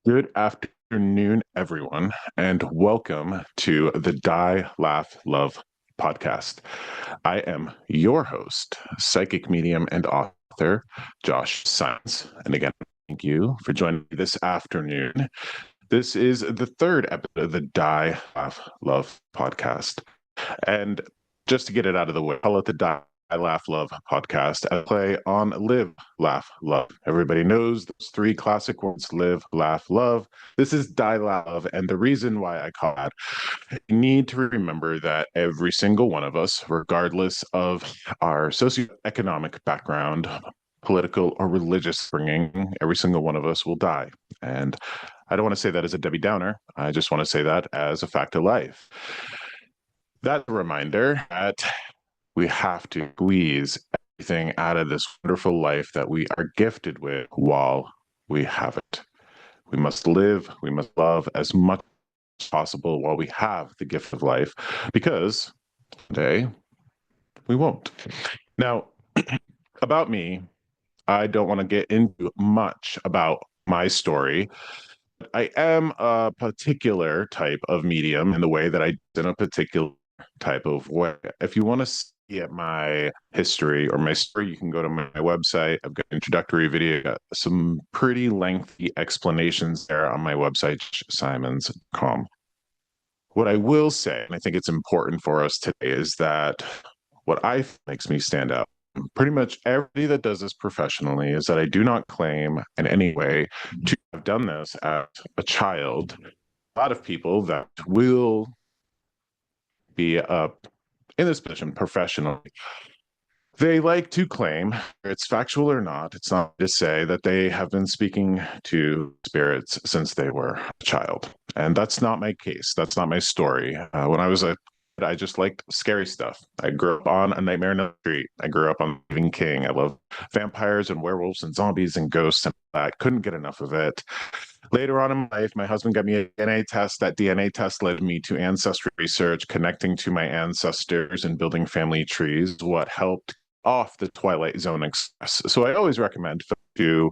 Good afternoon, everyone, and welcome to the Die, Laugh, Love podcast. I am your host, psychic medium and author, Josh Simonds. And again, thank you for joining me this afternoon. This is the third episode of the Die, Laugh, Love podcast. And just to get it out of the way, call it the Die, Laugh, Love podcast. I play on live, laugh, love. Everybody knows those three classic words: live, laugh, love. This is Die, Love. And the reason why I call that, you need to remember that every single one of us, regardless of our socioeconomic background, political or religious bringing, every single one of us will die. And I don't want to say that as a Debbie Downer. I just want to say that as a fact of life. That's a reminder that we have to squeeze everything out of this wonderful life that we are gifted with while we have it. We must live, we must love as much as possible while we have the gift of life, because one day we won't. Now, about me, I don't want to get into much about my story. I am a particular type of medium in the way that I in a particular type of way. If you want to see at my history or my story, you can go to my website. I've got an introductory video, got some pretty lengthy explanations there on my website, simonds.com. What I will say, and I think it's important for us today, is that what I makes me stand out, pretty much everybody that does this professionally, is that I do not claim in any way to have done this as a child. A lot of people that will be in this position professionally, they like to claim, it's factual or not, it's not to say that they have been speaking to spirits since they were a child. And that's not my case. That's not my story. When I was a I just liked scary stuff. I grew up on A Nightmare on Elm Street. I grew up on Stephen King. I love vampires and werewolves and zombies and ghosts, and I couldn't get enough of it. Later on in life, my husband got me a DNA test. That DNA test led me to ancestry research, connecting to my ancestors and building family trees, what helped off the Twilight Zone Express. So I always recommend to,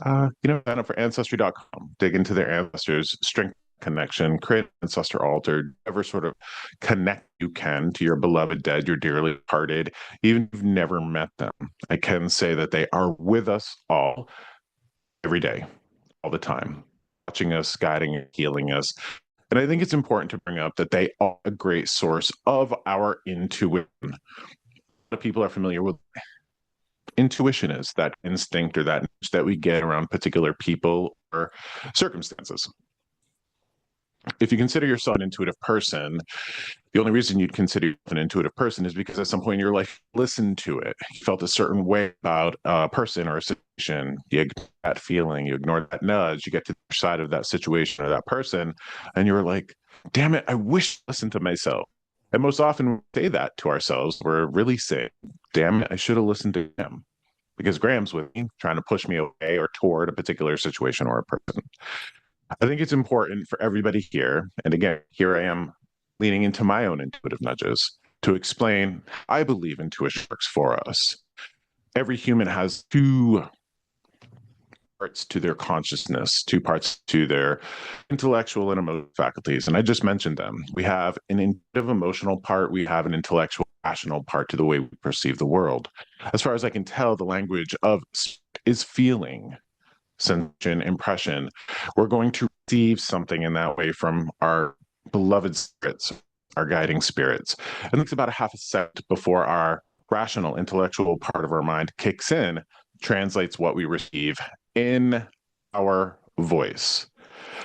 sign up for Ancestry.com, dig into their ancestors, strengthen connection, create an ancestor altar, ever sort of connect you can to your beloved dead, your dearly departed, even if you've never met them. I can say that they are with us all every day, all the time, watching us, guiding and healing us. And I think it's important to bring up that they are a great source of our intuition. A lot of people are familiar with intuition is that instinct or that we get around particular people or circumstances. If you consider yourself an intuitive person, the only reason you'd consider yourself an intuitive person is because at some point in your life, listen to it. You felt a certain way about a person or a situation. You ignored that feeling, you ignored that nudge, you get to the side of that situation or that person, and you were like, damn it, I wish I listened to myself. And most often we say that to ourselves. We're really saying, damn it, I should have listened to him. Because Graham's with me, trying to push me away or toward a particular situation or a person. I think it's important for everybody here, and again, here I am leaning into my own intuitive nudges to explain I believe intuition works for us. Every human has two parts to their consciousness, two parts to their intellectual and emotional faculties. And I just mentioned them. We have an intuitive emotional part, we have an intellectual rational part to the way we perceive the world. As far as I can tell, the language of is feeling, sensation, impression. We're going to receive something in that way from our beloved spirits, our guiding spirits. And it's about a half a second before our rational, intellectual part of our mind kicks in, translates what we receive in our voice.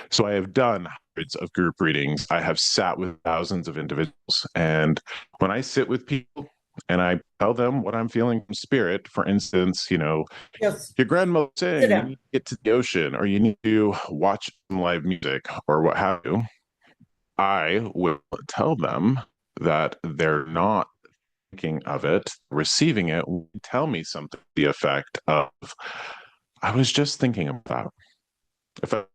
So I have done hundreds of group readings. I have sat with thousands of individuals. And when I sit with people, and I tell them what I'm feeling from spirit. For instance, Yes. your grandmother saying you need to get to the ocean or you need to watch some live music or what have you. I will tell them that they're not thinking of it, receiving it, tell me something to the effect of, I was just thinking about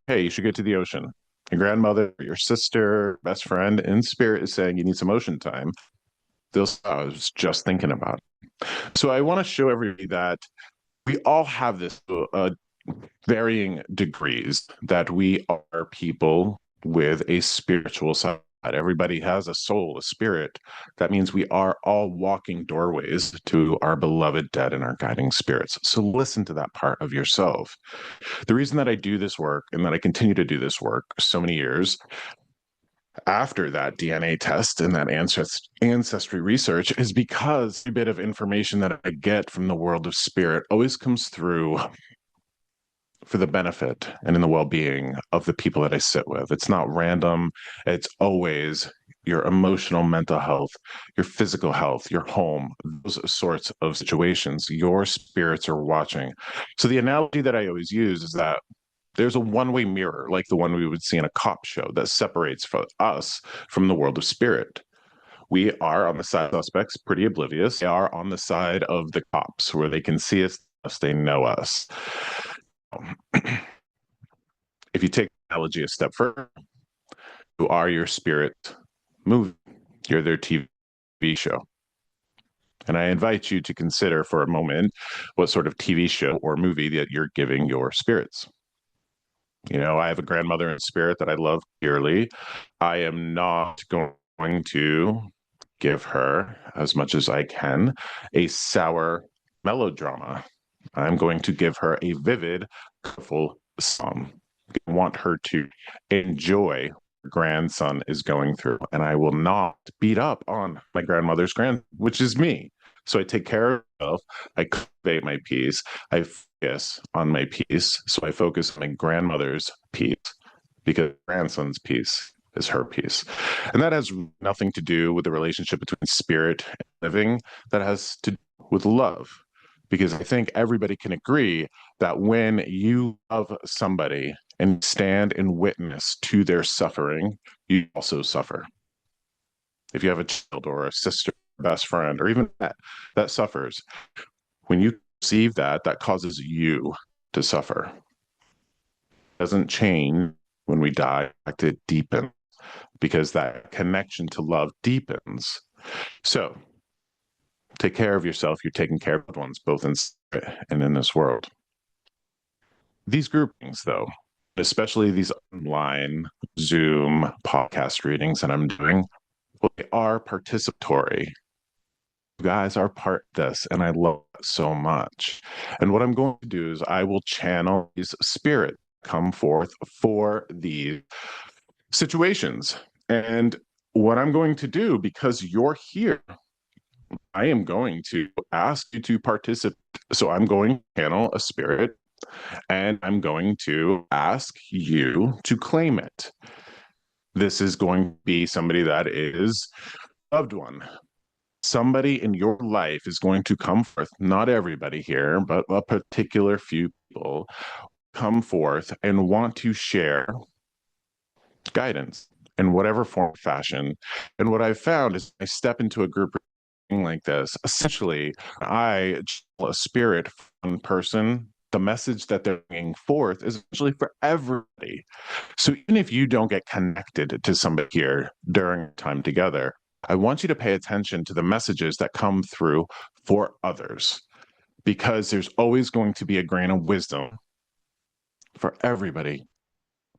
hey, you should get to the ocean. Your grandmother, your sister, best friend in spirit is saying you need some ocean time. They'll say, I was just thinking about it. So I want to show everybody that we all have this varying degrees, that we are people with a spiritual side. Everybody has a soul, a spirit. That means we are all walking doorways to our beloved dead and our guiding spirits. So listen to that part of yourself. The reason that I do this work and that I continue to do this work so many years after that DNA test and that ancestry research is because every bit of information that I get from the world of spirit always comes through for the benefit and in the well-being of the people that I sit with. It's not random. It's always your emotional, mental health, your physical health, your home, those sorts of situations. Your spirits are watching. So the analogy that I always use is that there's a one-way mirror, like the one we would see in a cop show, that separates us from the world of spirit. We are on the side of suspects, pretty oblivious. They are on the side of the cops, where they can see us, they know us. If you take the analogy a step further, who are your spirit movie? You're their TV show. And I invite you to consider for a moment what sort of TV show or movie that you're giving your spirits. You know, I have a grandmother in spirit that I love dearly. I am not going to give her, as much as I can, a sour melodrama. I'm going to give her a vivid, colorful song. I want her to enjoy what her grandson is going through. And I will not beat up on my grandmother's grandson, which is me. So I take care of myself. I cultivate my peace. I focus on my peace. So I focus on my grandmother's peace, because grandson's peace is her peace. And that has nothing to do with the relationship between spirit and living. That has to do with love. Because I think everybody can agree that when you love somebody and stand in witness to their suffering, you also suffer. If you have a child or a sister, best friend, or even that suffers, when you perceive that, that causes you to suffer. It doesn't change when we die. In fact, it deepens, because that connection to love deepens. So take care of yourself. You're taking care of loved ones, both in spirit and in this world. These groupings, though, especially these online Zoom podcast readings that I'm doing, well, they are participatory. You guys are part of this, and I love it so much. And what I'm going to do is I will channel these spirits come forth for these situations. And what I'm going to do, because you're here, I am going to ask you to participate. So I'm going to channel a spirit, and I'm going to ask you to claim it. This is going to be somebody that is a loved one. Somebody in your life is going to come forth, not everybody here, but a particular few people come forth and want to share guidance in whatever form or fashion. And what I've found is I step into a group like this, essentially, I channel a spirit from person. The message that they're bringing forth is actually for everybody. So even if you don't get connected to somebody here during time together, I want you to pay attention to the messages that come through for others, because there's always going to be a grain of wisdom for everybody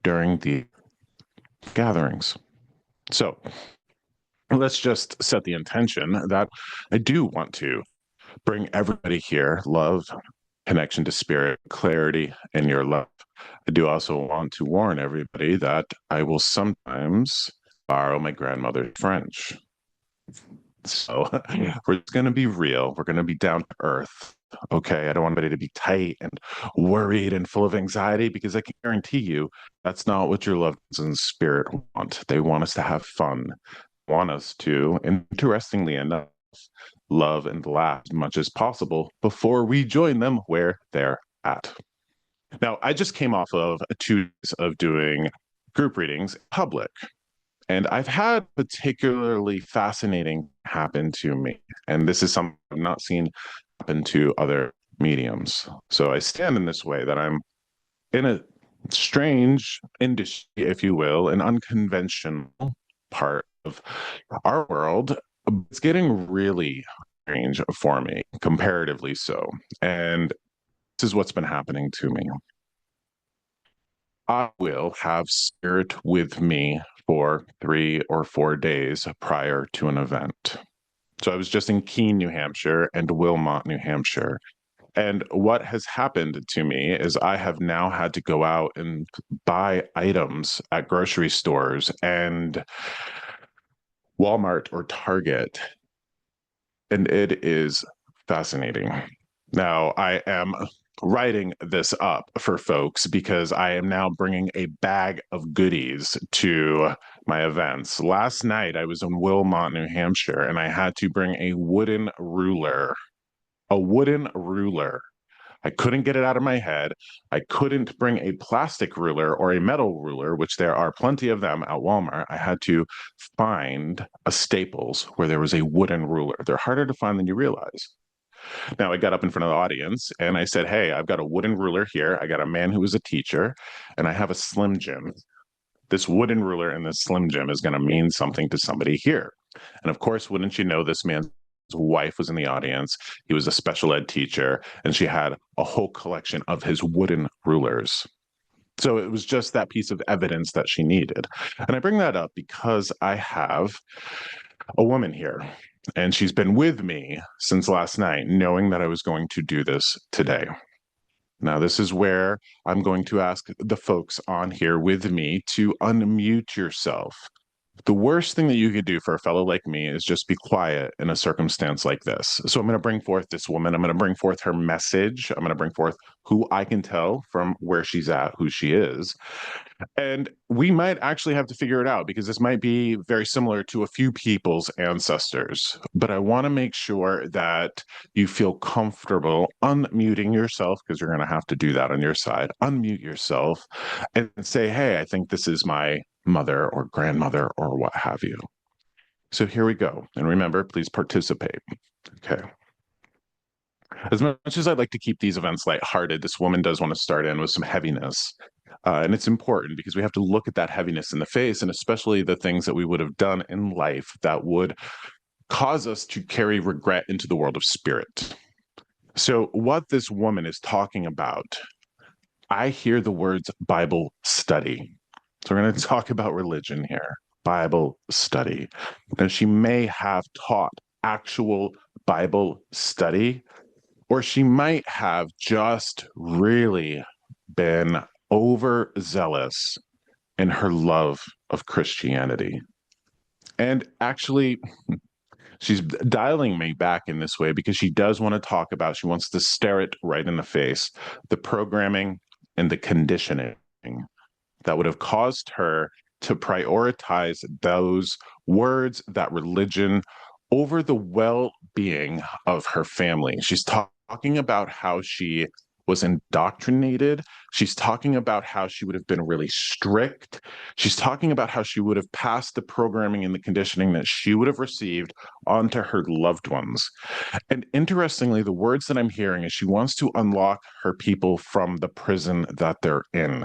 during the gatherings. So let's just set the intention that I do want to bring everybody here love, connection to spirit, clarity in your love. I do also want to warn everybody that I will sometimes borrow my grandmother's French. So we're going to be real. We're going to be down to earth. Okay. I don't want anybody to be tight and worried and full of anxiety, because I can guarantee you that's not what your loved ones in spirit want. They want us to have fun, want us to, interestingly enough, love and laugh as much as possible before we join them where they're at. Now, I just came off of 2 days of doing group readings in public, and I've had particularly fascinating happen to me. And this is something I've not seen happen to other mediums. So I stand in this way that I'm in a strange industry, if you will, an unconventional part of our world. It's getting really strange for me, comparatively so. And this is what's been happening to me. I will have spirit with me for 3 or 4 days prior to an event. So I was just in Keene, New Hampshire, and Wilmot, New Hampshire. And what has happened to me is I have now had to go out and buy items at grocery stores and Walmart or Target. And it is fascinating. Now, I am writing this up for folks because I am now bringing a bag of goodies to my events. Last night, I was in Wilmot, New Hampshire, and I had to bring a wooden ruler. A wooden ruler. I couldn't get it out of my head. I couldn't bring a plastic ruler or a metal ruler, which there are plenty of them at Walmart. I had to find a Staples where there was a wooden ruler. They're harder to find than you realize. Now, I got up in front of the audience and I said, "Hey, I've got a wooden ruler here. I got a man who is a teacher, and I have a Slim Jim. This wooden ruler and this Slim Jim is going to mean something to somebody here." And of course, wouldn't you know, this man's wife was in the audience. He was a special ed teacher, and she had a whole collection of his wooden rulers. So it was just that piece of evidence that she needed. And I bring that up because I have a woman here, and she's been with me since last night, knowing that I was going to do this today. Now, this is where I'm going to ask the folks on here with me to unmute yourself. The worst thing that you could do for a fellow like me is just be quiet in a circumstance like this. So I'm going to bring forth this woman. I'm going to bring forth her message. I'm going to bring forth who I can tell from where she's at, who she is. And we might actually have to figure it out because this might be very similar to a few people's ancestors. But I want to make sure that you feel comfortable unmuting yourself, because you're going to have to do that on your side. Unmute yourself and say, "Hey, I think this is my mother or grandmother," or what have you. So here we go. And remember, please participate. Okay. As much as I'd like to keep these events lighthearted, this woman does want to start in with some heaviness. And it's important because we have to look at that heaviness in the face, and especially the things that we would have done in life that would cause us to carry regret into the world of spirit. So what this woman is talking about, I hear the words Bible study. So we're going to talk about religion here. Bible study. Now, she may have taught actual Bible study, or she might have just really been overzealous in her love of Christianity. And actually, she's dialing me back in this way because she does want to talk about, she wants to stare it right in the face, the programming and the conditioning that would have caused her to prioritize those words, that religion, over the well-being of her family. She's talking about how she was indoctrinated. She's talking about how she would have been really strict. She's talking about how she would have passed the programming and the conditioning that she would have received onto her loved ones. And interestingly, the words that I'm hearing is she wants to unlock her people from the prison that they're in.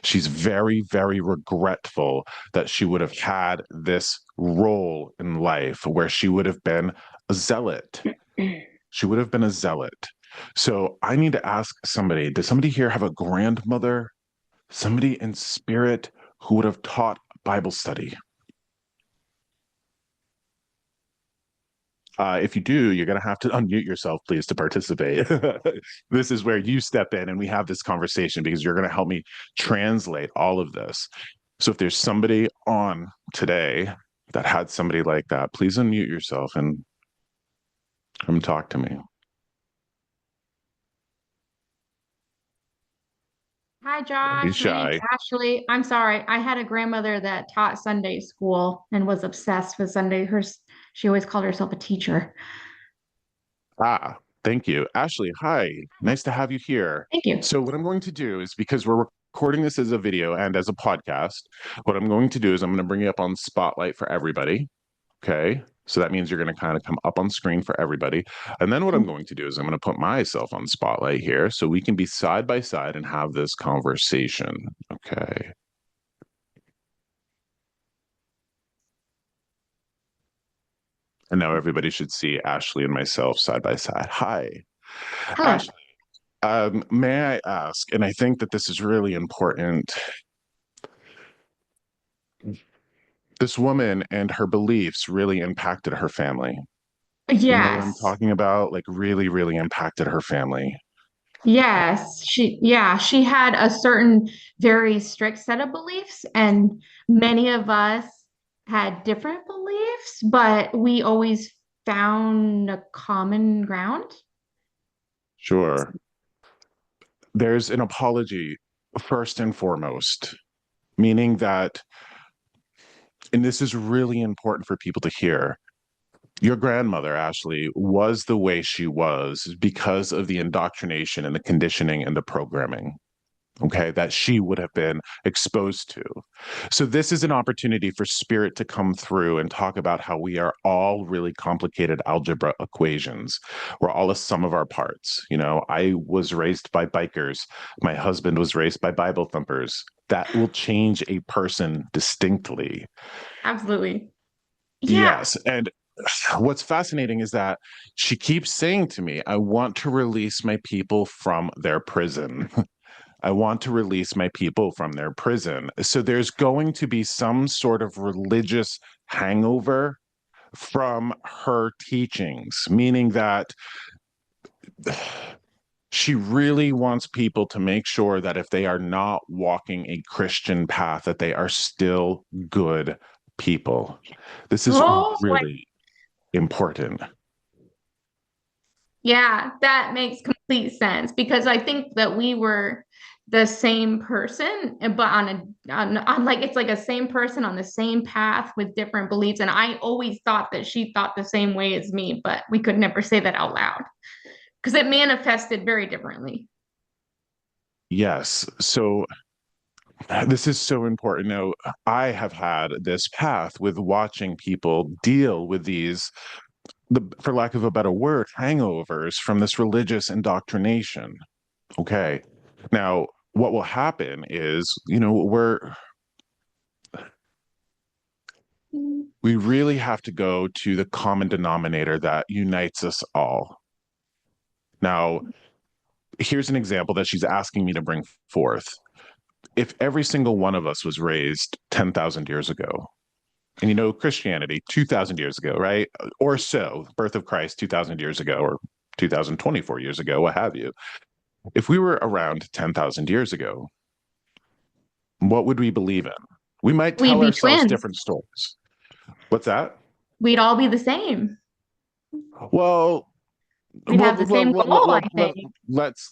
She's very, very regretful that she would have had this role in life where she would have been a zealot. She would have been a zealot. So I need to ask somebody, does somebody here have a grandmother, somebody in spirit who would have taught Bible study? If you do, you're going to have to unmute yourself, please, to participate. This is where you step in and we have this conversation because you're going to help me translate all of this. So if there's somebody on today that had somebody like that, please unmute yourself and come talk to me. Hi, Be Josh. My name's shy. Ashley. I'm sorry. I had a grandmother that taught Sunday school and was obsessed with Sunday. She always called herself a teacher. Thank you. Ashley, hi. Nice to have you here. Thank you. So what I'm going to do is, because we're recording this as a video and as a podcast, what I'm going to do is I'm going to bring you up on Spotlight for everybody. Okay. So that means you're going to kind of come up on screen for everybody. And then what I'm going to do is I'm going to put myself on Spotlight here so we can be side by side and have this conversation. Okay. And now everybody should see Ashley and myself side by side. Hi, Hello. Ashley. May I ask, and I think that this is really important, this woman and her beliefs really impacted her family. You know what I'm Yes. talking about? Like, really, really impacted her family. Yes. She had a certain very strict set of beliefs, and many of us had different beliefs, but we always found a common ground. Sure. There's an apology, first and foremost, meaning that, and this is really important for people to hear. Your grandmother, Ashley, was the way she was because of the indoctrination and the conditioning and the programming, okay, that she would have been exposed to. So, this is an opportunity for spirit to come through and talk about how we are all really complicated algebra equations. We're all a sum of our parts. You know, I was raised by bikers, my husband was raised by Bible thumpers. That will change a person distinctly. Absolutely. Yeah. Yes. And what's fascinating is that she keeps saying to me, I want to release my people from their prison. I want to release my people from their prison. So there's going to be some sort of religious hangover from her teachings, meaning that she really wants people to make sure that if they are not walking a Christian path, that they are still good people. This is Oh, really important. yeah, that makes complete sense because I think that we were the same person, but on like it's like a same person on the same path with different beliefs. And I always thought that she thought the same way as me, but we could never say that out loud because it manifested very differently. Yes. So this is so important. Now, I have had this path with watching people deal with these, for lack of a better word, hangovers from this religious indoctrination. Okay. Now, what will happen is, we really have to go to the common denominator that unites us all. Now, here's an example that she's asking me to bring forth. If every single one of us was raised 10,000 years ago, and Christianity 2,000 years ago, right? Or so, birth of Christ 2,000 years ago, or 2,024 years ago, what have you. If we were around 10,000 years ago, what would we believe in? We might We'd tell be ourselves twins. different stories. What's that? We'd all be the same. Well, We'd have the same goal, I think. let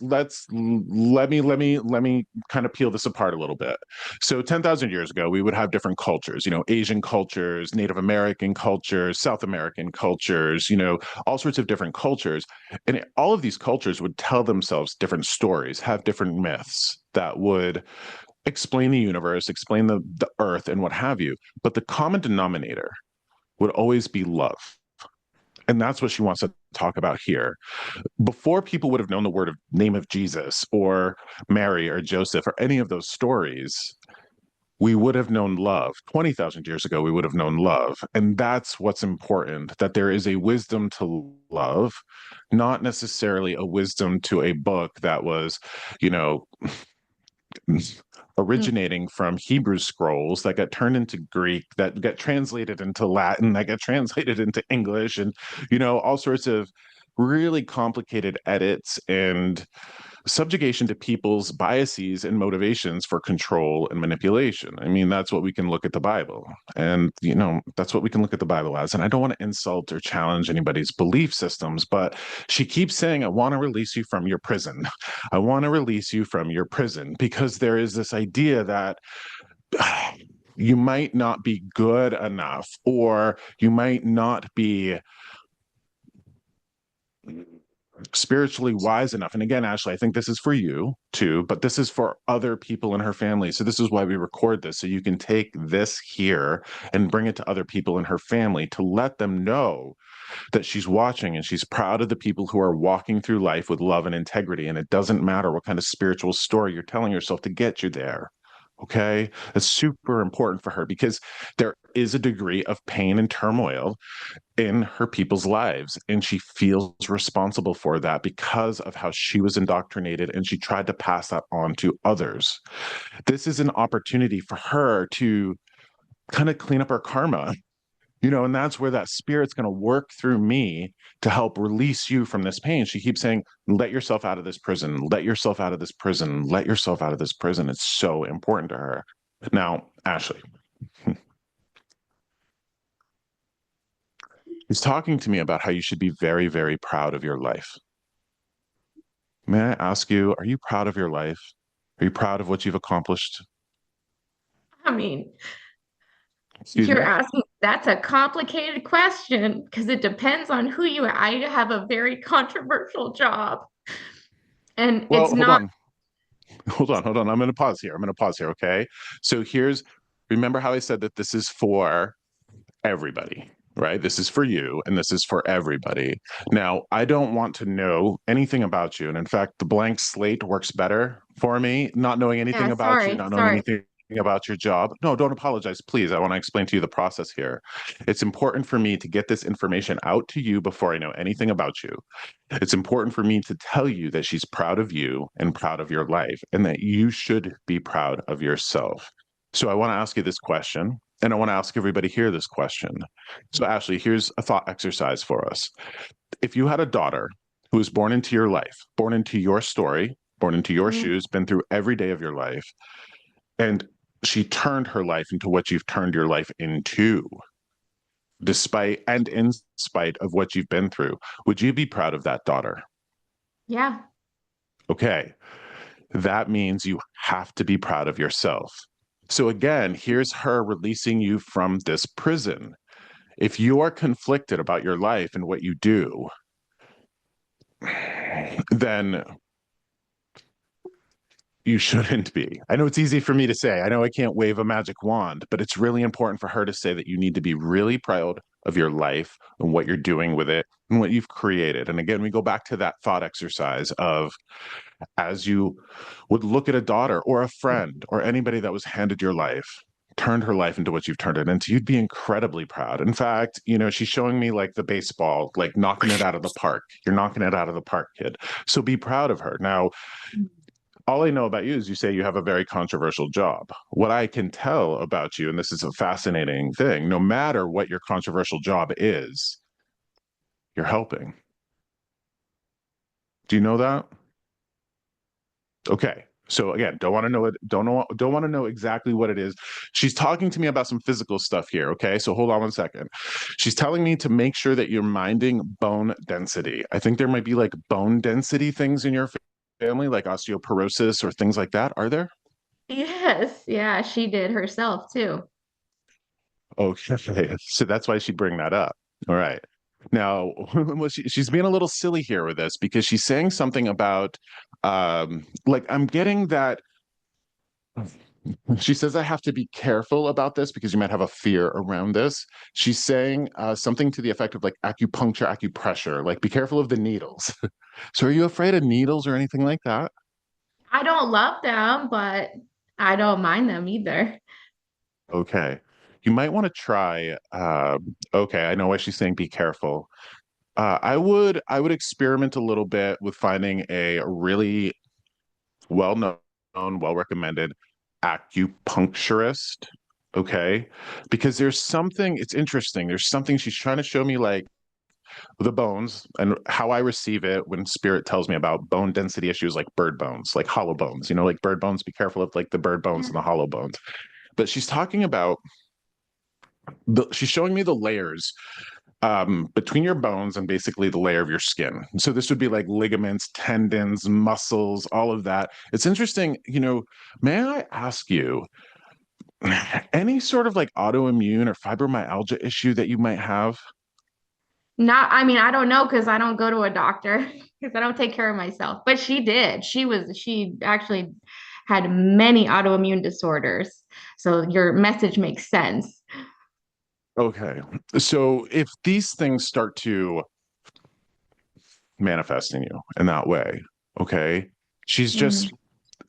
me kind of peel this apart a little bit. So 10,000 years ago, we would have different cultures, Asian cultures, Native American cultures, South American cultures, all sorts of different cultures. And all of these cultures would tell themselves different stories, have different myths that would explain the universe, explain the earth and what have you. But the common denominator would always be love. And that's what she wants to talk about here. Before people would have known the name of Jesus or Mary or Joseph or any of those stories, we would have known love. 20,000 years ago, we would have known love. And that's what's important, that there is a wisdom to love, not necessarily a wisdom to a book that was, you know, Mm. originating from Hebrew scrolls that got turned into Greek, that got translated into Latin, that got translated into English, and all sorts of really complicated edits and subjugation to people's biases and motivations for control and manipulation. I mean, that's what we can look at the Bible. And, that's what we can look at the Bible as. And I don't want to insult or challenge anybody's belief systems, but she keeps saying, I want to release you from your prison. I want to release you from your prison because there is this idea that you might not be good enough or you might not be spiritually wise enough. And again, Ashley, I think this is for you too, but this is for other people in her family. So this is why we record this. So you can take this here and bring it to other people in her family to let them know that she's watching and she's proud of the people who are walking through life with love and integrity. And it doesn't matter what kind of spiritual story you're telling yourself to get you there. Okay. That's super important for her because there is a degree of pain and turmoil in her people's lives. And she feels responsible for that because of how she was indoctrinated and she tried to pass that on to others. This is an opportunity for her to kind of clean up her karma, and that's where that spirit's going to work through me to help release you from this pain. She keeps saying, let yourself out of this prison, let yourself out of this prison, let yourself out of this prison. It's so important to her. Now, Ashley, he's talking to me about how you should be very, very proud of your life. May I ask you, are you proud of your life? Are you proud of what you've accomplished? I mean, Excuse you're me? asking, that's a complicated question because it depends on who you are. I have a very controversial job, and Well, it's hold not. on. Hold on. I'm going to pause here. Okay? So remember how I said that this is for everybody, right? This is for you and this is for everybody. Now, I don't want to know anything about you. And in fact, the blank slate works better for me, not knowing anything Yeah, about you, sorry, not knowing sorry. anything about your job. No, don't apologize, please. I want to explain to you the process here. It's important for me to get this information out to you before I know anything about you. It's important for me to tell you that she's proud of you and proud of your life and that you should be proud of yourself. So I want to ask you this question, and I want to ask everybody here this question. So, Ashley, here's a thought exercise for us. If you had a daughter who was born into your life, born into your story, born into your Mhm. shoes, been through every day of your life, and she turned her life into what you've turned your life into, despite and in spite of what you've been through, would you be proud of that daughter? Yeah. Okay. That means you have to be proud of yourself. So again, here's her releasing you from this prison. If you are conflicted about your life and what you do, then you shouldn't be. I know it's easy for me to say. I know I can't wave a magic wand, but it's really important for her to say that you need to be really proud of your life and what you're doing with it and what you've created. And again, we go back to that thought exercise of as you would look at a daughter or a friend or anybody that was handed your life, turned her life into what you've turned it into, you'd be incredibly proud. In fact, she's showing me like the baseball, like knocking it out of the park. You're knocking it out of the park, kid. So be proud of her. Now, all I know about you is you say you have a very controversial job. What I can tell about you, and this is a fascinating thing, no matter what your controversial job is, you're helping. Do you know that? Okay. So again, don't want to know it, don't want to know exactly what it is. She's talking to me about some physical stuff here, okay? So hold on one second. She's telling me to make sure that you're minding bone density. I think there might be like bone density things in your family like osteoporosis or things like that. Are there? Yes. Yeah, she did herself too. Okay. So that's why she'd bring that up. All right. Now, well, she's being a little silly here with this because she's saying something about like I'm getting that. She says I have to be careful about this because you might have a fear around this. She's saying something to the effect of like acupuncture, acupressure, like be careful of the needles. So are you afraid of needles or anything like that? I don't love them, but I don't mind them either. Okay. You might want to try. Okay, I know why she's saying be careful. I would experiment a little bit with finding a really well known, well recommended acupuncturist. Okay. Because there's something, it's interesting. There's something she's trying to show me, like the bones and how I receive it when spirit tells me about bone density issues like bird bones, like hollow bones, like bird bones, be careful of like the bird bones and the hollow bones. But she's talking about she's showing me the layers between your bones and basically the layer of your skin. So this would be like ligaments, tendons, muscles, all of that. It's interesting, may I ask you any sort of like autoimmune or fibromyalgia issue that you might have? Not, I mean, I don't know because I don't go to a doctor because I don't take care of myself. But she did. She actually had many autoimmune disorders. So your message makes sense. Okay. So if these things start to manifest in you in that way, okay, she's just Mhm.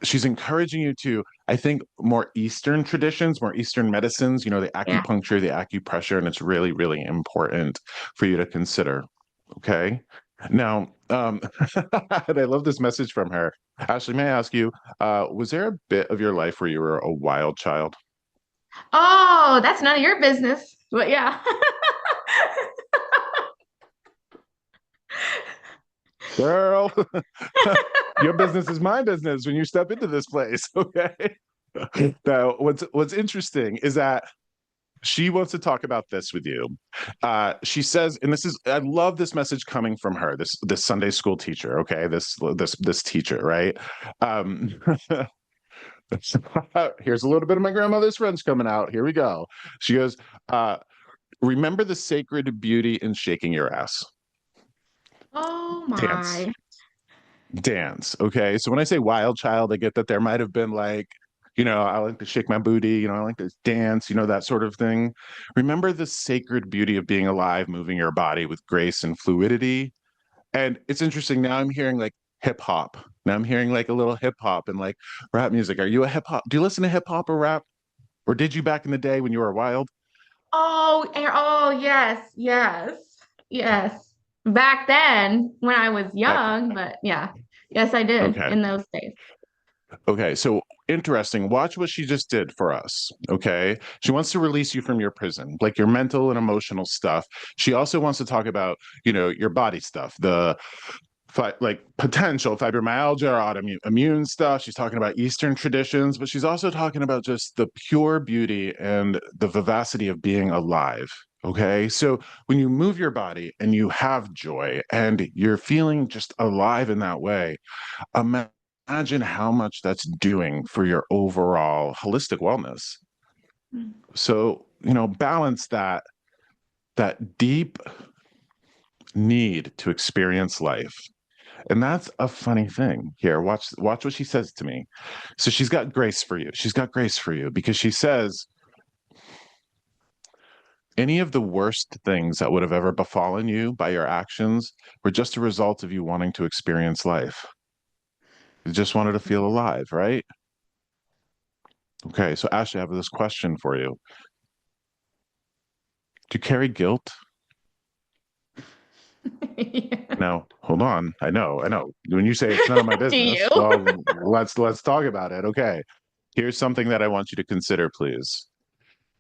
she's encouraging you to, I think, more Eastern traditions, more Eastern medicines, the Yeah. acupuncture, the acupressure, and it's really, really important for you to consider. Okay. Now, and I love this message from her. Ashley, may I ask you, was there a bit of your life where you were a wild child? Oh, that's none of your business. But yeah. Girl, your business is my business when you step into this place. Okay. Now, what's interesting is that she wants to talk about this with you. She says, and I love this message coming from her, this Sunday school teacher. Okay, this teacher, right? Um, here's a little bit of my grandmother's French coming out. Here we go. She goes, uh, "Remember the sacred beauty in shaking your ass. Oh Dance, my. dance." Okay, so when I say wild child, I get that there might have been like, I like to shake my booty, I like to dance, that sort of thing. Remember the sacred beauty of being alive, moving your body with grace and fluidity. And it's interesting. Now I'm hearing like hip hop. Now I'm hearing like a little hip hop and like rap music. Are you a hip hop? Do you listen to hip hop or rap? Or did you back in the day when you were wild? Oh, yes, yes, yes. Back then, when I was Back young, but yeah, yes, I did okay. in those days. Okay, so interesting. Watch what she just did for us. Okay. She wants to release you from your prison, like your mental and emotional stuff. She also wants to talk about, your body stuff, the like potential fibromyalgia or autoimmune stuff. She's talking about Eastern traditions, but she's also talking about just the pure beauty and the vivacity of being alive. Okay. So when you move your body and you have joy and you're feeling just alive in that way, imagine how much that's doing for your overall holistic wellness. Mm. So, balance that deep need to experience life. And that's a funny thing. Here, watch what she says to me. So she's got grace for you. She's got grace for you because she says any of the worst things that would have ever befallen you by your actions were just a result of you wanting to experience life. You just wanted to feel alive, right? Okay, so Ashley, I have this question for you. Do you carry guilt? Yeah. Now, hold on. I know. When you say it's none of my Do you? business, well, let's talk about it. Okay. Here's something that I want you to consider, please.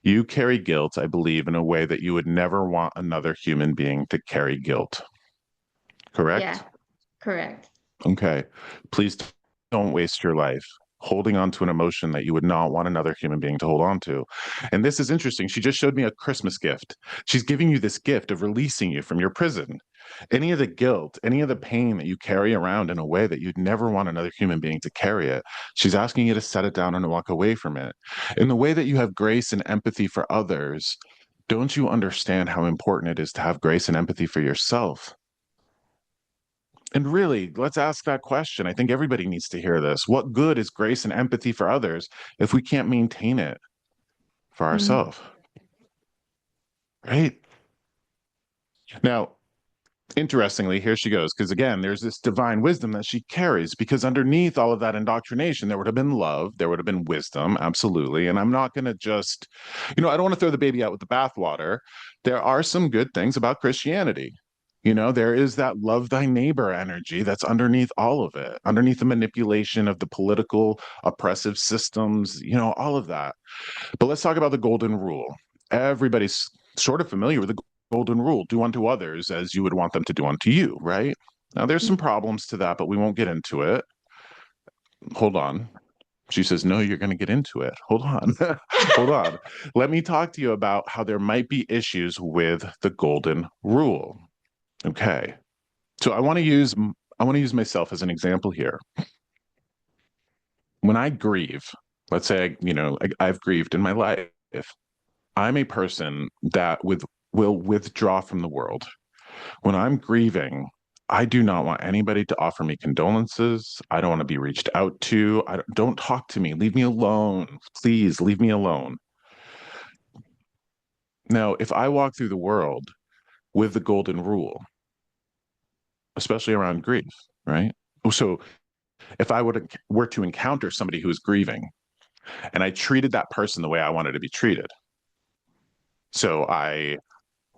You carry guilt, I believe, in a way that you would never want another human being to carry guilt. Yeah, Correct? correct. Okay. Please don't waste your life holding on to an emotion that you would not want another human being to hold on to. And this is interesting. She just showed me a Christmas gift. She's giving you this gift of releasing you from your prison. Any of the guilt, any of the pain that you carry around in a way that you'd never want another human being to carry it, she's asking you to set it down and walk away from it. In the way that you have grace and empathy for others, don't you understand how important it is to have grace and empathy for yourself? And really, let's ask that question. I think everybody needs to hear this. What good is grace and empathy for others if we can't maintain it for Mm. ourselves? Right? Now, interestingly, here she goes, because again, there's this divine wisdom that she carries, because underneath all of that indoctrination, there would have been love, there would have been wisdom, absolutely. And I'm not going to just, I don't want to throw the baby out with the bathwater. There are some good things about Christianity. There is that love thy neighbor energy that's underneath all of it, underneath the manipulation of the political oppressive systems, all of that. But let's talk about the golden rule. Everybody's sort of familiar with the golden rule: do unto others as you would want them to do unto you, right? Now, there's some problems to that, but we won't get into it. Hold on. She says, no, you're going to get into it. Hold on. Hold on. Let me talk to you about how there might be issues with the golden rule. Okay. So I want to use myself as an example here. When I grieve, let's say, I've grieved in my life. I'm a person that will withdraw from the world. When I'm grieving, I do not want anybody to offer me condolences. I don't want to be reached out to. Don't talk to me. Leave me alone. Please leave me alone. Now, if I walk through the world with the golden rule, especially around grief, right? So if I were to encounter somebody who is grieving and I treated that person the way I wanted to be treated. So I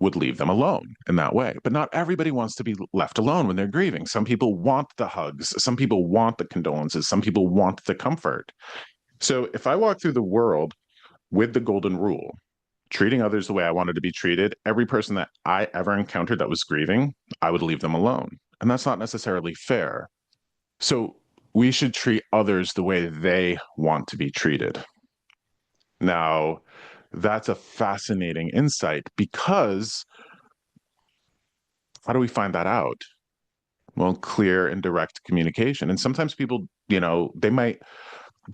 would leave them alone in that way. But not everybody wants to be left alone when they're grieving. Some people want the hugs, some people want the condolences, some people want the comfort. So if I walk through the world with the golden rule, treating others the way I wanted to be treated, every person that I ever encountered that was grieving, I would leave them alone. And that's not necessarily fair. So we should treat others the way they want to be treated. Now, that's a fascinating insight because how do we find that out? Well, clear and direct communication. And sometimes people, they might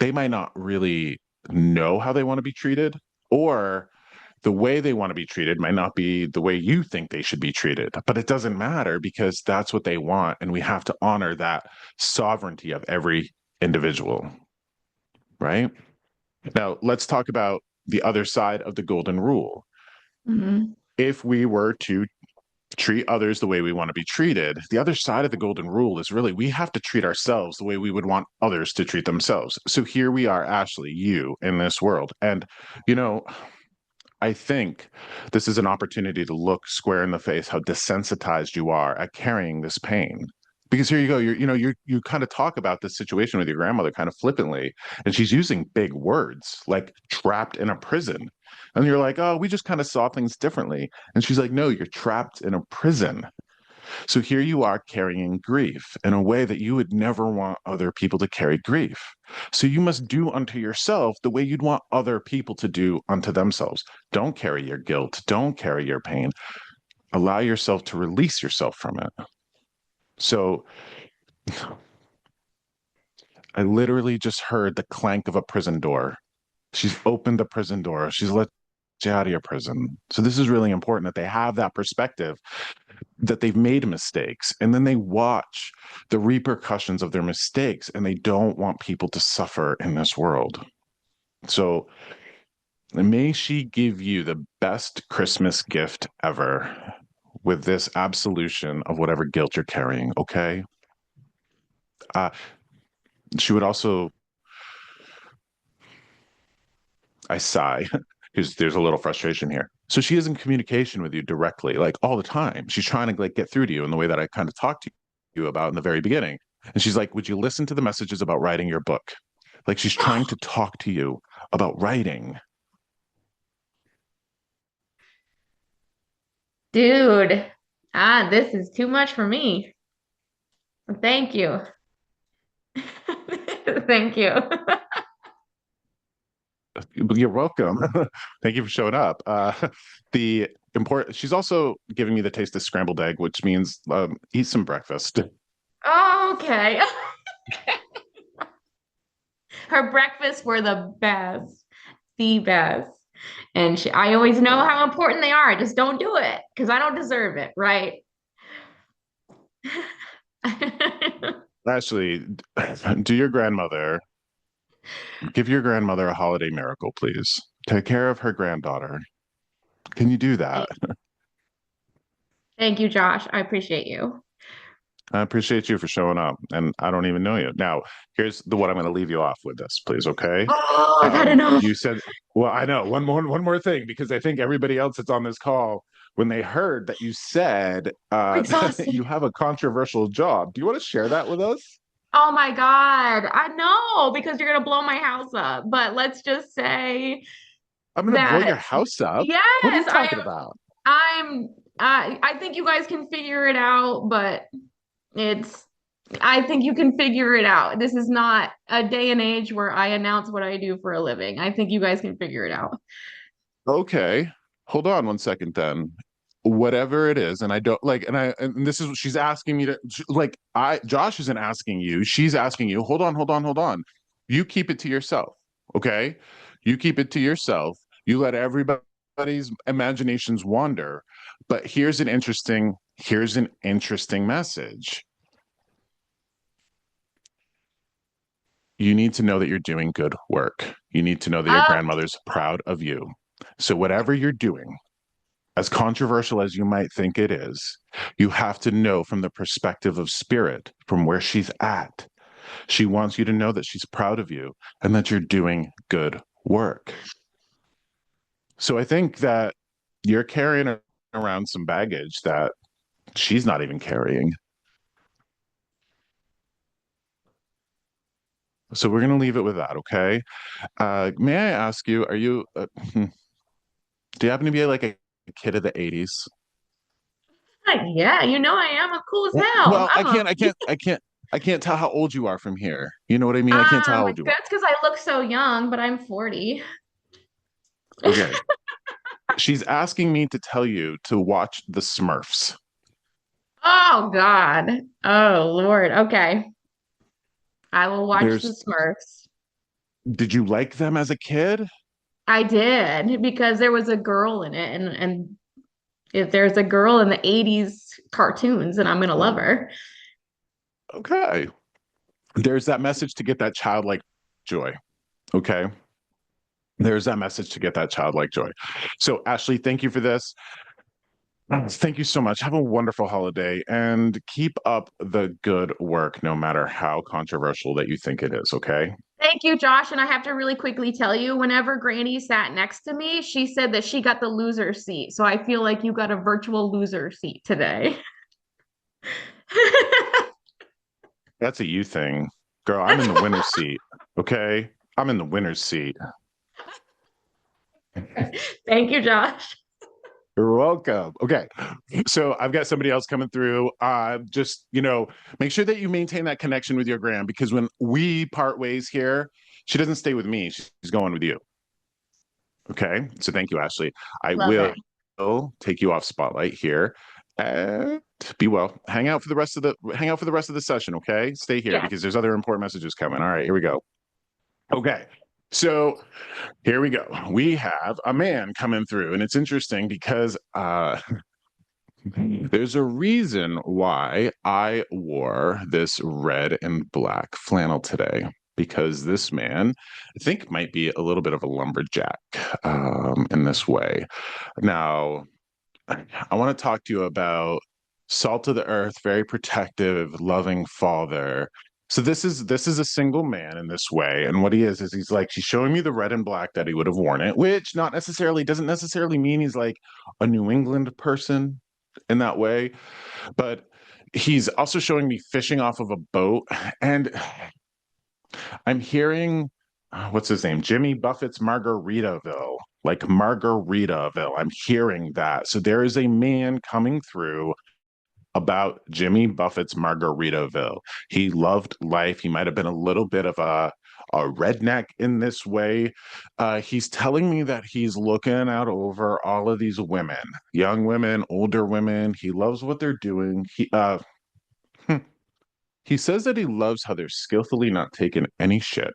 not really know how they want to be treated, or the way they want to be treated might not be the way you think they should be treated. But it doesn't matter because that's what they want. And we have to honor that sovereignty of every individual, right? Now, let's talk about the other side of the golden rule. Mm-hmm. If we were to treat others the way we want to be treated, the other side of the golden rule is really we have to treat ourselves the way we would want others to treat themselves. So here we are, Ashley, you in this world. And, you know, I think this is an opportunity to look square in the face how desensitized you are at carrying this pain. Because here you go, you kind of talk about this situation with your grandmother kind of flippantly, and she's using big words like trapped in a prison. And you're like, oh, we just kind of saw things differently. And she's like, no, you're trapped in a prison. So here you are carrying grief in a way that you would never want other people to carry grief. So you must do unto yourself the way you'd want other people to do unto themselves. Don't carry your guilt. Don't carry your pain. Allow yourself to release yourself from it. So I literally just heard the clank of a prison door. She's opened the prison door. She's let you out of your prison. So this is really important that they have that perspective that they've made mistakes, and then they watch the repercussions of their mistakes, and they don't want people to suffer in this world. So may she give you the best Christmas gift ever with this absolution of whatever guilt you're carrying, okay? uh, she would also, I sigh because there's a little frustration here. So she is in communication with you directly, like all the time. She's trying to like get through to you in the way that I kind of talked to you about in the very beginning. And she's like, would you listen to the messages about writing your book? Like she's trying to talk to you about writing. Dude, this is too much for me. Thank you. Thank you. You're welcome. Thank you for showing up. The important, she's also giving me the taste of scrambled egg, which means eat some breakfast. Okay. Her breakfasts were the best, the best. And I always know how important they are. I just don't do it because I don't deserve it, right? Actually, do your grandmother, give your grandmother a holiday miracle, please. Take care of her granddaughter. Can you do that? Thank you, Josh. I appreciate you. I appreciate you for showing up, and I don't even know you. Now, here's the what I'm going to leave you off with this, please, okay? Oh, I gotta know. You said, well, I know one more thing because I think everybody else that's on this call, when they heard that you said I'm that exhausted. you have a controversial job, do you want to share that with us? Oh my God. I know because you're gonna blow my house up. But let's just say I'm going to blow your that house up. What are you yes, talking about? I'm I think you guys can figure it out, but it's I think you can figure it out. This is not a day and age where I announce what I do for a living. I think you guys can figure it out. Okay, hold on one second then. Whatever it is, and I don't like, and this is what she's asking me to like. Josh isn't asking you. She's asking you. Hold on, hold on, hold on. You keep it to yourself, okay? You keep it to yourself. You let everybody's imaginations wander. But here's an interesting message. You need to know that you're doing good work. You need to know that your Uh, grandmother's proud of you. So whatever you're doing, as controversial as you might think it is, you have to know from the perspective of spirit, from where she's at. She wants you to know that she's proud of you and that you're doing good work. So I think that you're carrying around some baggage that she's not even carrying. So we're going to leave it with that, okay? May I ask you, do you happen to be like a kid of the 80s? Yeah, I am. I'm cool as hell. Well, I can't tell how old you are from here. You know what I mean? I can't tell how My old you that's because I look so young, but I'm 40. are. Okay. She's asking me to tell you to watch the Smurfs. Oh God. Oh Lord. Okay. I will watch the There's, Smurfs. did you like them as a kid? I did because there was a girl in it, and if there's a girl in the 80s cartoons, then I'm gonna love her. Okay. There's that message to get that childlike joy. Okay. There's that message to get that childlike joy. So, Ashley, thank you for this. Thank you so much. Have a wonderful holiday and keep up the good work, no matter how controversial that you think it is. Okay. Thank you, Josh. And I have to really quickly tell you, whenever Granny sat next to me, she said that she got the loser seat. So I feel like you got a virtual loser seat today. That's a you thing. Girl, I'm in the winner's seat. Okay. I'm in the winner's seat. Thank you, Josh. You're welcome. Okay. So I've got somebody else coming through. Just, make sure that you maintain that connection with your gram because when we part ways here, she doesn't stay with me. She's going with you. Okay. So thank you, Ashley. I Love will it. take you off spotlight here. And be well. Hang out for the rest of the session, okay? Stay here Yeah. because there's other important messages coming. All right, here we go. Okay. So here we go. We have a man coming through, and it's interesting because there's a reason why I wore this red and black flannel today. Because this man, I think, might be a little bit of a lumberjack in this way. Now, I want to talk to you about salt of the earth, very protective, loving father. So this is a single man in this way, and what he is he's showing me the red and black that he would have worn it, which not necessarily doesn't necessarily mean he's like a New England person in that way, but he's also showing me fishing off of a boat, and I'm hearing what's his name, Jimmy Buffett's Margaritaville, like Margaritaville. I'm hearing that. So there is a man coming through about Jimmy Buffett's Margaritaville. He loved life. He might have been a little bit of a redneck in this way. He's telling me that he's looking out over all of these women, young women, older women. He loves what they're doing. He says that he loves how they're skillfully not taking any shit.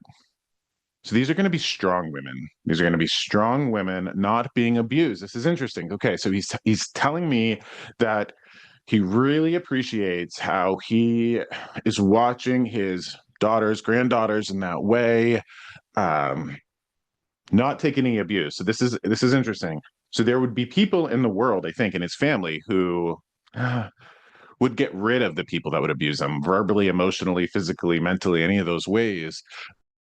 So these are going to be strong women. These are going to be strong women not being abused. This is interesting. Okay, so he's telling me that he really appreciates how he is watching his daughters, granddaughters in that way, um, not take any abuse. So this is interesting. So there would be people in the world, I think, in his family who would get rid of the people that would abuse them verbally, emotionally, physically, mentally, any of those ways.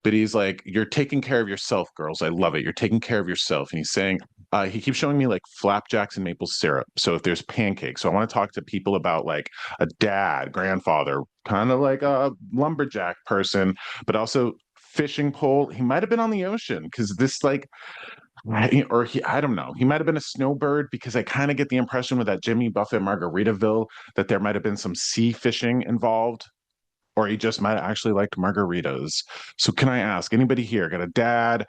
But he's like, you're taking care of yourself, girls. I love it. You're taking care of yourself. And he's saying, he keeps showing me like flapjacks and maple syrup. So if there's pancakes, so I want to talk to people about like a dad, grandfather, kind of like a lumberjack person, but also fishing pole. He might have been on the ocean because this like, I don't know. He might have been a snowbird because I kind of get the impression with that Jimmy Buffett Margaritaville that there might have been some sea fishing involved or he just might have actually liked margaritas. So can I ask anybody here got a dad?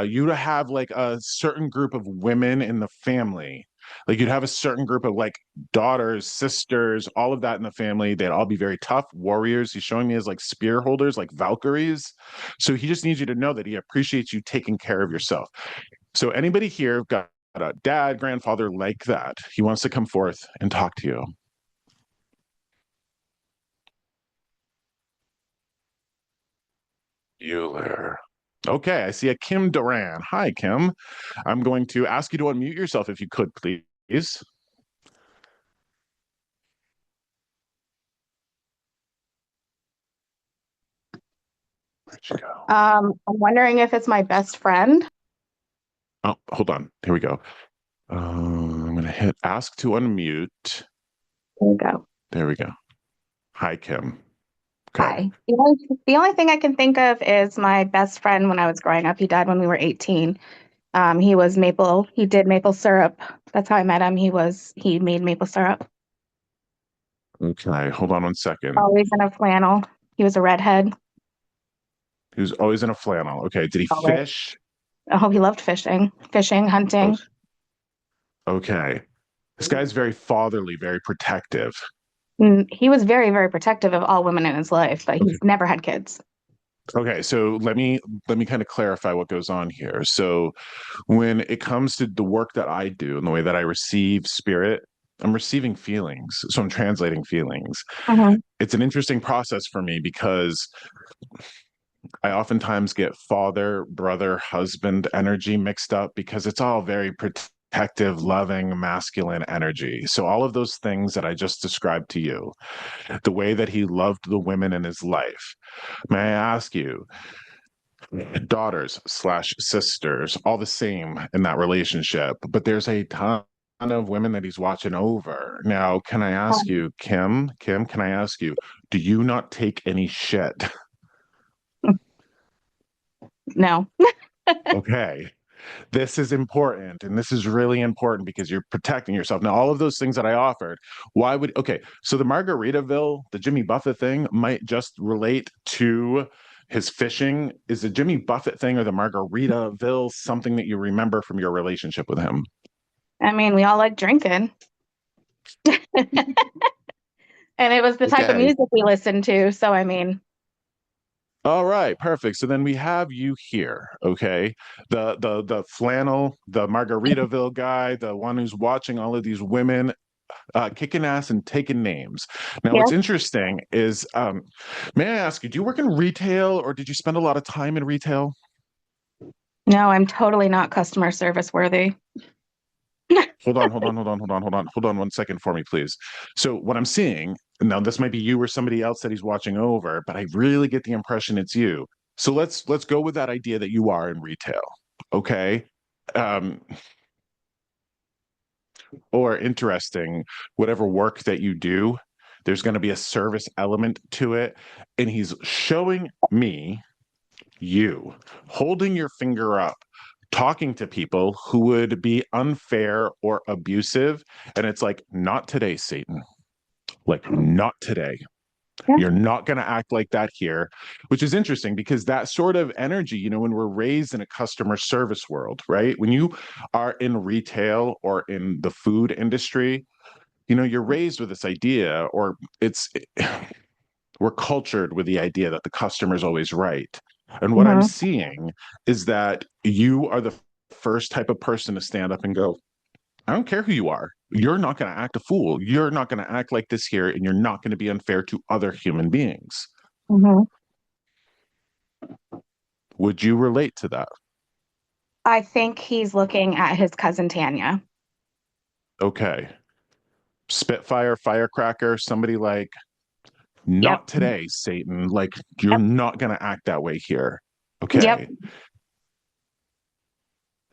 You to have like a certain group of women in the family. Like you'd have a certain group of like daughters, sisters, all of that in the family. They'd all be very tough warriors. He's showing me as like spear holders, like Valkyries. So he just needs you to know that he appreciates you taking care of yourself. So anybody here got a dad, grandfather like that? He wants to come forth and talk to you. Euler. Okay, I see a Kim Duran. Hi, Kim. I'm going to ask you to unmute yourself if you could, please. Where'd she go? I'm wondering if it's my best friend. Oh, hold on. Here we go. I'm going to hit ask to unmute. There we go. There we go. Hi, Kim. Okay. Hi. The only thing I can think of is my best friend when I was growing up. He died when we were 18. He did maple syrup. That's how I met him. He made maple syrup. Okay. Hold on 1 second. Always in a flannel. He was a redhead. He was always in a flannel. Okay. Did he Always. fish? Oh, he loved fishing, Oh, hunting. okay. This guy's very fatherly, very protective. He was very, very protective of all women in his life, but Okay. he's never had kids. Okay, so let me kind of clarify what goes on here. So when it comes to the work that I do and the way that I receive spirit, I'm receiving feelings. So I'm translating feelings. Mhm. It's an interesting process for me because I oftentimes get father, brother, husband energy mixed up because it's all very protective, loving, masculine energy. So all of those things that I just described to you, the way that he loved the women in his life. May I ask you, daughters slash sisters, all the same in that relationship, but there's a ton of women that he's watching over. Now, can I ask you, Kim, can I ask you, do you not take any shit? No. Okay. This is important. And this is really important because you're protecting yourself. Now, all of those things that I offered, okay. So the Margaritaville, the Jimmy Buffett thing might just relate to his fishing. Is the Jimmy Buffett thing or the Margaritaville something that you remember from your relationship with him? I mean, we all like drinking. And it was the type of Okay. music we listened to. So, I mean, All right, perfect. So then we have you here, okay? The flannel, the Margaritaville guy, the one who's watching all of these women kicking ass and taking names. Now, yeah. what's interesting is, may I ask you, do you work in retail or did you spend a lot of time in retail? No, I'm totally not customer service worthy. Hold on 1 second for me, please. So, what I'm seeing now, this might be you or somebody else that he's watching over, but I really get the impression it's you. So let's go with that idea that you are in retail, okay? Um, or interesting, whatever work that you do, there's going to be a service element to it. And he's showing me you holding your finger up, talking to people who would be unfair or abusive. And it's like, not today, Satan. Like, not today. Yeah. You're not going to act like that here, which is interesting because that sort of energy, when we're raised in a customer service world, right? When you are in retail or in the food industry, you're raised with this idea, or we're cultured with the idea that the customer is always right. And what I'm Mhm. seeing is that you are the first type of person to stand up and go, I don't care who you are. You're not going to act a fool. You're not going to act like this here, and you're not going to be unfair to other human beings. Mhm. Would you relate to that? I think he's looking at his cousin Tanya. Okay. Spitfire, firecracker, somebody like, Yep. not today, Satan. Like, you're Yep. not going to act that way here. Yep. Okay.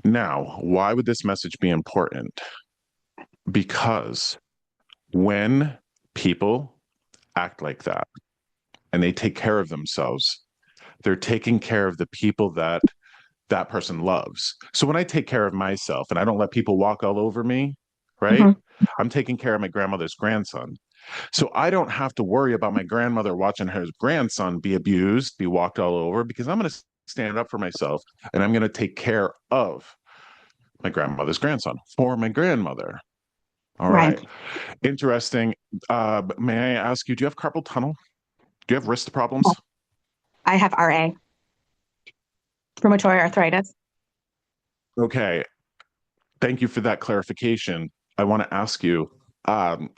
Now, why would this message be important? Because when people act like that and they take care of themselves, they're taking care of the people that that person loves. So when I take care of myself and I don't let people walk all over me, right? Mhm. I'm taking care of my grandmother's grandson. So I don't have to worry about my grandmother watching her grandson be abused, be walked all over, because I'm going to stand up for myself and I'm going to take care of my grandmother's grandson for my grandmother. All Right. right. Interesting. May I ask you, do you have carpal tunnel? Do you have wrist problems? I have RA, rheumatoid arthritis. Okay. Thank you for that clarification. I want to ask you, um,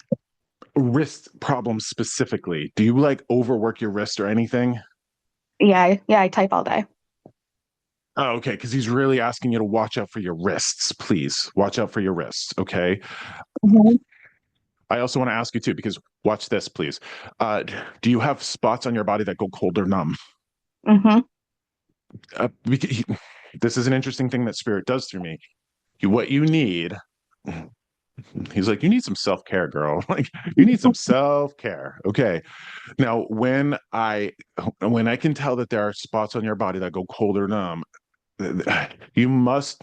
wrist problems specifically. Do you like overwork your wrist or anything? Yeah, yeah, I type all day. Oh, okay, because he's really asking you to watch out for your wrists. Please watch out for your wrists. Okay. Mhm. I also want to ask you too, because watch this, please. Do you have spots on your body that go cold or numb? Mhm. This is an interesting thing that spirit does through me. What you need, he's like, you need some self-care, girl. Like, you need some self-care. Okay. Now, when I can tell that there are spots on your body that go cold or numb, you must.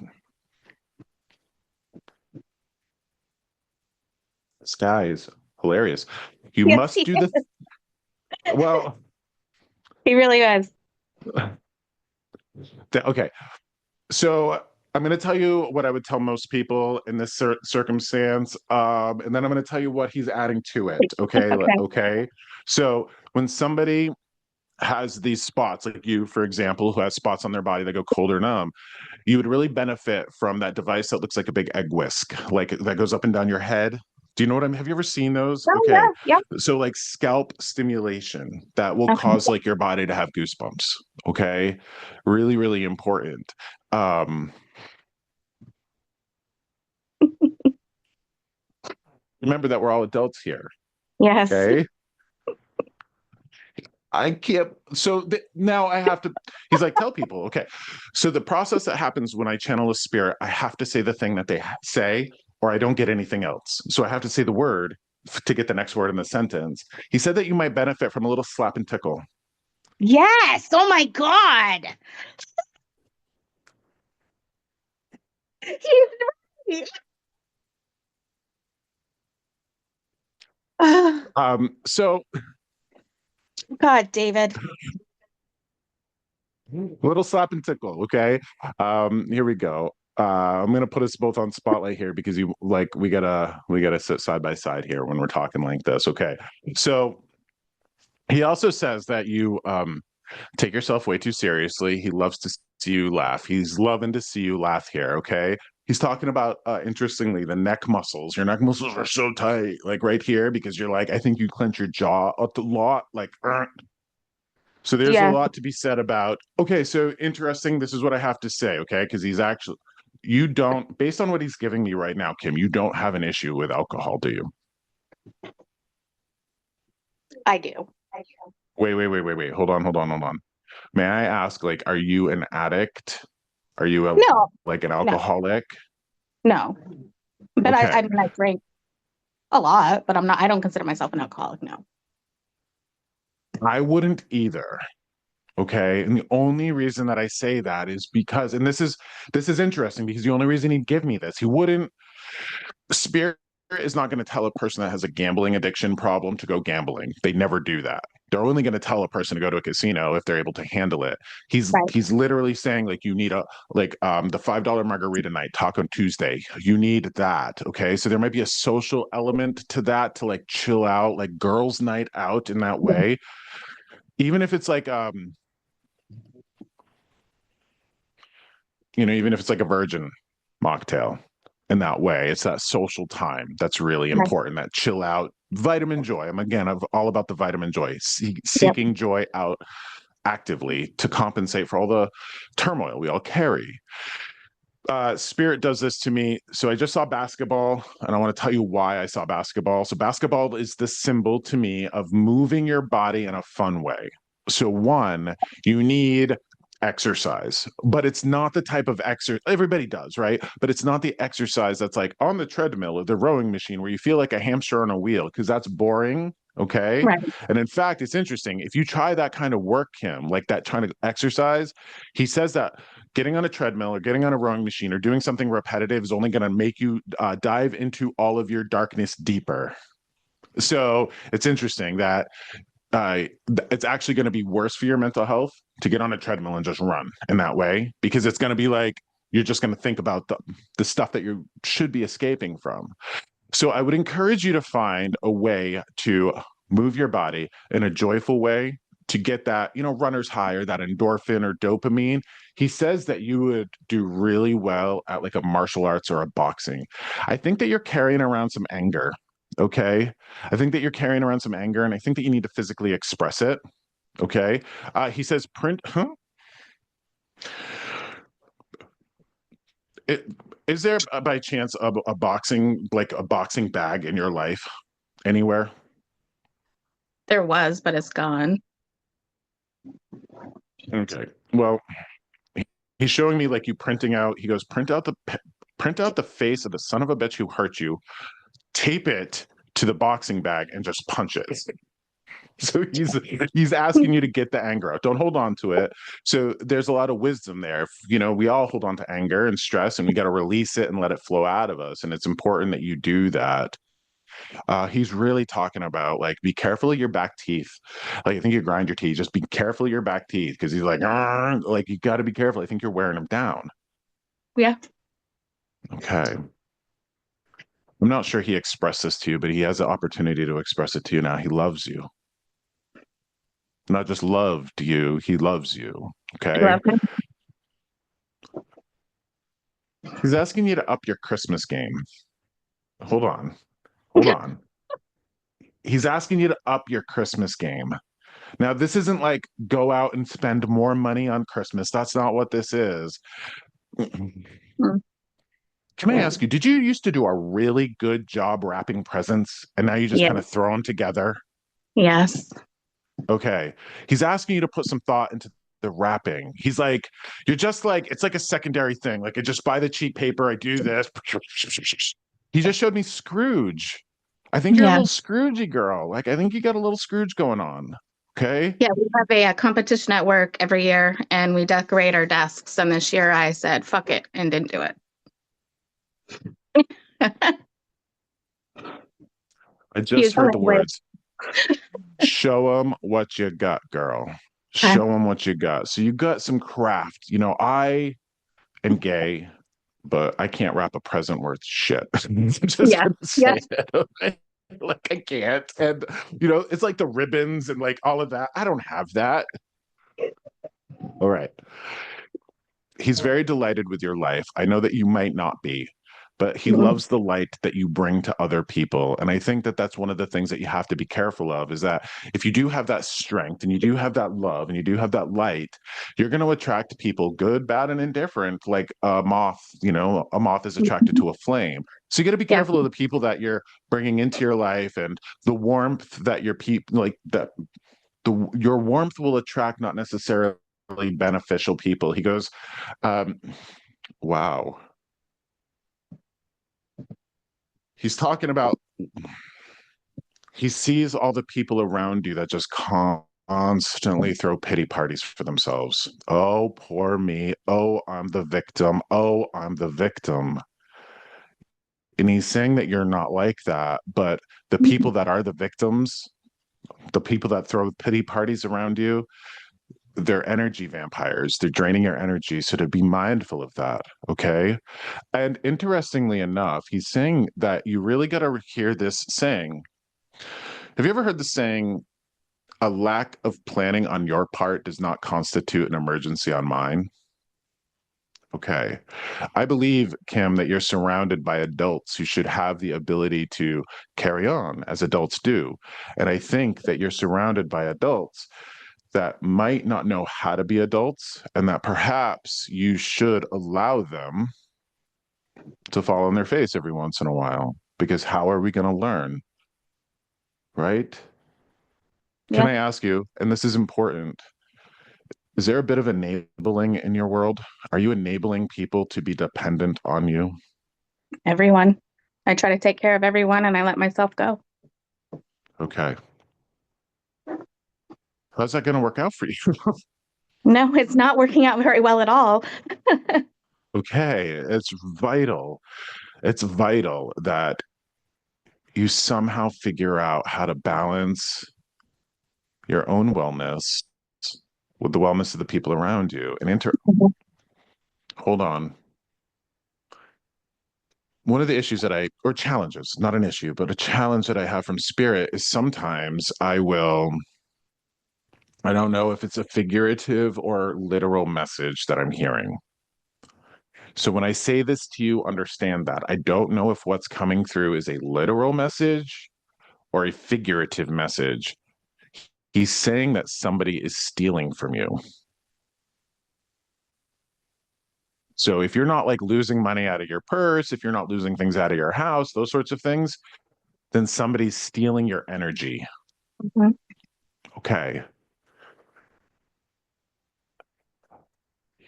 This guy is hilarious. You Yes, must do the well. he really was. Okay, so I'm going to tell you what I would tell most people in this circumstance, and then I'm going to tell you what he's adding to it. Okay, Okay. okay. So when somebody has these spots, like you, for example, who has spots on their body that go cold or numb, you would really benefit from that device that looks like a big egg whisk, like that goes up and down your head. Do you know what I mean? Have you ever seen those? Oh Okay. yeah, So like scalp stimulation that will yeah. Okay. cause like your body to have goosebumps. Okay. Really, really important. Um, remember that we're all adults here. Yes. Okay. I can't. So now I have to. He's like, tell people. Okay. So the process that happens when I channel a spirit, I have to say the thing that they say, or I don't get anything else. So I have to say the word to get the next word in the sentence. He said that you might benefit from a little slap and tickle. Yes. Oh my God. He's right. So God, David. little slap and tickle. Okay. Here we go. I'm gonna put us both on spotlight here because you like we gotta sit side by side here when we're talking like this. Okay. So he also says that you take yourself way too seriously. He loves to see you laugh. He's loving to see you laugh here. Okay. He's talking about, interestingly, the neck muscles. Your neck muscles are so tight, like right here, because you're like, I think you clench your jaw a lot, like. So there's a Yeah. lot to be said about. Okay, so interesting. This is what I have to say. Okay, because he's actually, you don't, based on what he's giving me right now, Kim, you don't have an issue with alcohol, do you? I do. Wait. Hold on. May I ask, like, are you an addict? Are you No, like an no, alcoholic? no. But I Okay. mean, I drink a lot, but I don't consider myself an alcoholic. No. I wouldn't either. Okay. And the only reason that I say that is because, and this is interesting because the only reason he'd give me this, he wouldn't. Spirit is not going to tell a person that has a gambling addiction problem to go gambling. They never do that. They're only going to tell a person to go to a casino if they're able to handle it. He's Right. he's literally saying like you need a like the $5 margarita night, Taco Tuesday. You need that. Okay. So there might be a social element to that to like chill out, like girls' night out in that Yeah. way. Even if it's like even if it's like a virgin mocktail in that way. It's that social time that's really Right. important, that chill out, vitamin joy. I'm again all about the vitamin joy, Yep. seeking joy out actively to compensate for all the turmoil we all carry. Spirit does this to me. So I just saw basketball, and I want to tell you why I saw basketball. So basketball is the symbol to me of moving your body in a fun way. So one, you need exercise, but it's not the type of exercise everybody does, right? But it's not the exercise that's like on the treadmill or the rowing machine where you feel like a hamster on a wheel, because that's boring. Okay. Right. And in fact, it's interesting. If you try that kind of work, Kim, like that trying to exercise, he says that getting on a treadmill or getting on a rowing machine or doing something repetitive is only going to make you dive into all of your darkness deeper. So it's interesting that uh, it's actually going to be worse for your mental health to get on a treadmill and just run in that way, because it's going to be like you're just going to think about the stuff that you should be escaping from. So I would encourage you to find a way to move your body in a joyful way to get that, runner's high or that endorphin or dopamine. He says that you would do really well at like a martial arts or a boxing. I think that you're carrying around some anger. Okay. I think that you're carrying around some anger, and I think that you need to physically express it. Okay. He says, huh? It, is there by chance a boxing, like a boxing bag in your life anywhere? There was, but it's gone. Okay. Well, he's showing me like you printing out. He goes, print out the face of the son of a bitch who hurt you, tape it to the boxing bag, and just punch it. So he's asking you to get the anger out. Don't hold on to it. So there's a lot of wisdom there. You know, we all hold on to anger and stress, and we got to release it and let it flow out of us. And it's important that you do that. He's really talking about like be careful of your back teeth. Like I think you grind your teeth. Just be careful of your back teeth because he's like you got to be careful. I think you're wearing them down. Yeah. Okay. I'm not sure he expressed this to you, but he has the opportunity to express it to you now. He loves you. Not just loved you, he loves you. Okay. Love him. He's asking you to up your Christmas game. Hold on. Hold on. He's asking you to up your Christmas game. Now, this isn't like go out and spend more money on Christmas. That's not what this is. Can I ask you, did you used to do a really good job wrapping presents and now you just Yeah. kind of throw them together? Yes. Okay. He's asking you to put some thought into the wrapping. He's like, you're just like, it's like a secondary thing. Like I just buy the cheap paper, I do this. He just showed me Scrooge. I think you're a Yeah. little Scroogey girl. Like I think you got a little Scrooge going on. Okay. Yeah, we have a competition at work every year and we decorate our desks. And this year I said, fuck it, and didn't do it. I just heard the words. Show them what you got, girl. Show them what you got. So you got some craft. You know, I am gay, but I can't wrap a present worth shit. Just Yeah. gonna say Yeah. it. Okay? Like I can't. And you know, it's like the ribbons and like all of that. I don't have that. All right. He's very delighted with your life. I know that you might not be, but he loves the light that you bring to other people. And I think that that's one of the things that you have to be careful of is that if you do have that strength and you do have that love and you do have that light, you're going to attract people good, bad, and indifferent, like a moth. You know, a moth is attracted to a flame. So you got to be Yeah. careful of the people that you're bringing into your life and the warmth that your people like that your warmth will attract not necessarily beneficial people. He goes, um, wow. He's talking about he sees all the people around you that just constantly throw pity parties for themselves. Oh, poor me. Oh, I'm the victim. Oh, I'm the victim. And he's saying that you're not like that, but the people that are the victims, the people that throw pity parties around you, they're energy vampires. They're draining your energy. So to be mindful of that. Okay. And interestingly enough, he's saying that you really got to hear this saying. Have you ever heard the saying, a lack of planning on your part does not constitute an emergency on mine? Okay. I believe, Kim, that you're surrounded by adults who should have the ability to carry on as adults do. And I think that you're surrounded by adults that might not know how to be adults and that perhaps you should allow them to fall on their face every once in a while. Because how are we going to learn? Right? Can Yeah. I ask you, and this is important, is there a bit of enabling in your world? Are you enabling people to be dependent on you? Everyone. I try to take care of everyone and I let myself go. Okay. How's that going to work out for you? No, it's not working out very well at all. Okay. It's vital. It's vital that you somehow figure out how to balance your own wellness with the wellness of the people around you. And hold on. One of the issues that or challenges, not an issue, but a challenge that I have from spirit is sometimes I don't know if it's a figurative or literal message that I'm hearing. So when I say this to you, understand that. I don't know if what's coming through is a literal message or a figurative message. He's saying that somebody is stealing from you. So if you're not like losing money out of your purse, if you're not losing things out of your house, those sorts of things, then somebody's stealing your energy. Okay.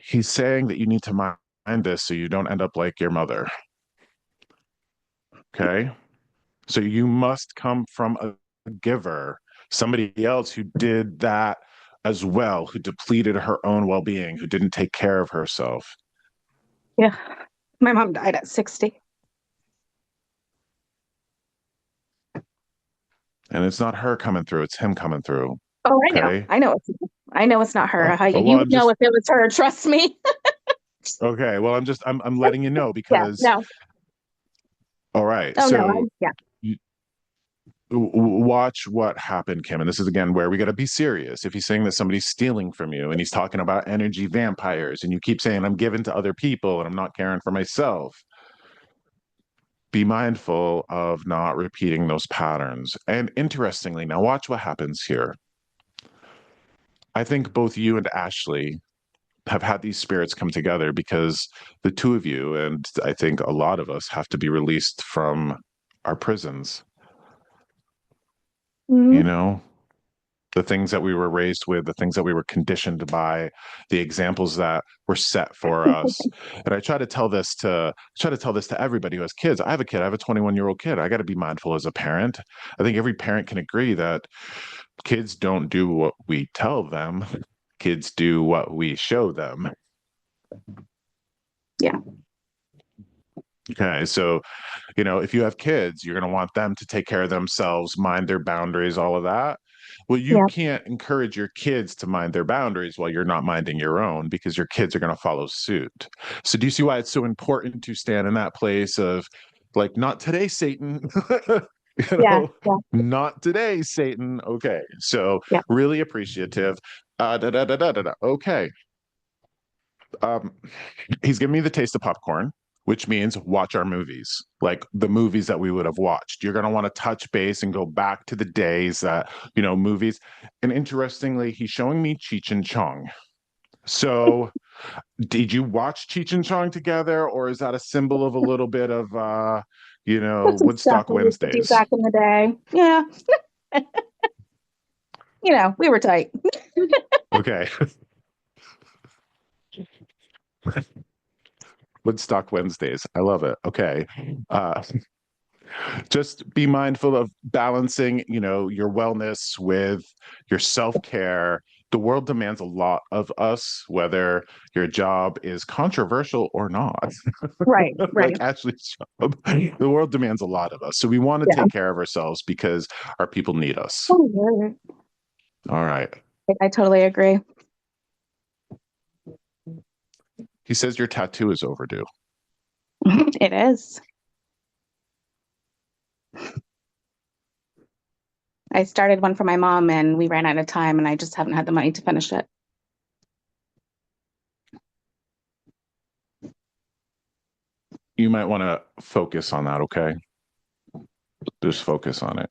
he's saying that you need to mind this so you don't end up like your mother. Okay. So you must come from a giver, somebody else who did that as well, who depleted her own well being, who didn't take care of herself. Yeah. My mom died at 60. And it's not her coming through, it's him coming through. Oh, I know. Okay. I know it's not her. Oh, well, You would I'm know just if it was her, trust me. okay. Well, I'm letting you know Yeah, because, no. all right. Oh, no. So Yeah. watch what happened, Kim. And this is again where we got to be serious. If he's saying that somebody's stealing from you and he's talking about energy vampires and you keep saying, I'm giving to other people and I'm not caring for myself, be mindful of not repeating those patterns. And interestingly, now watch what happens here. I think both you and Ashley have had these spirits come together because the two of you, and I think a lot of us, have to be released from our prisons. Mhm. You know, the things that we were raised with, the things that we were conditioned by, the examples that were set for us. And I try to tell this to everybody who has kids. I have a kid, I have a 21-year-old kid. I got to be mindful as a parent. I think every parent can agree that kids don't do what we tell them. Kids do what we show them. Yeah. Okay, so if you have kids, you're going to want them to take care of themselves, mind their boundaries, all of that. Well, you Yeah. can't encourage your kids to mind their boundaries while you're not minding your own because your kids are going to follow suit. So, do you see why it's so important to stand in that place of like, not today, Satan? you Yeah. know, Yeah. not today, Satan. Okay, so Yeah. really appreciative. Okay. Um, he's giving me the taste of popcorn, which means watch our movies, like the movies that we would have watched. You're going to want to touch base and go back to the days that, movies. And interestingly, he's showing me Cheech and Chong. So, did you watch Cheech and Chong together, or is that a symbol of a little bit of, That's some stuff Woodstock we used to do Wednesdays? back in the day. Yeah. We were tight. Okay. Woodstock Wednesdays. I love it. Okay. Just be mindful of balancing, your wellness with your self-care. The world demands a lot of us, whether your job is controversial or not. Right. Right. Like Ashley's job, the world demands a lot of us. So we want to Yeah. take care of ourselves because our people need us. Oh, yeah. All right. I totally agree. He says your tattoo is overdue. It is. I started one for my mom and we ran out of time and I just haven't had the money to finish it. You might want to focus on that, okay? Just focus on it.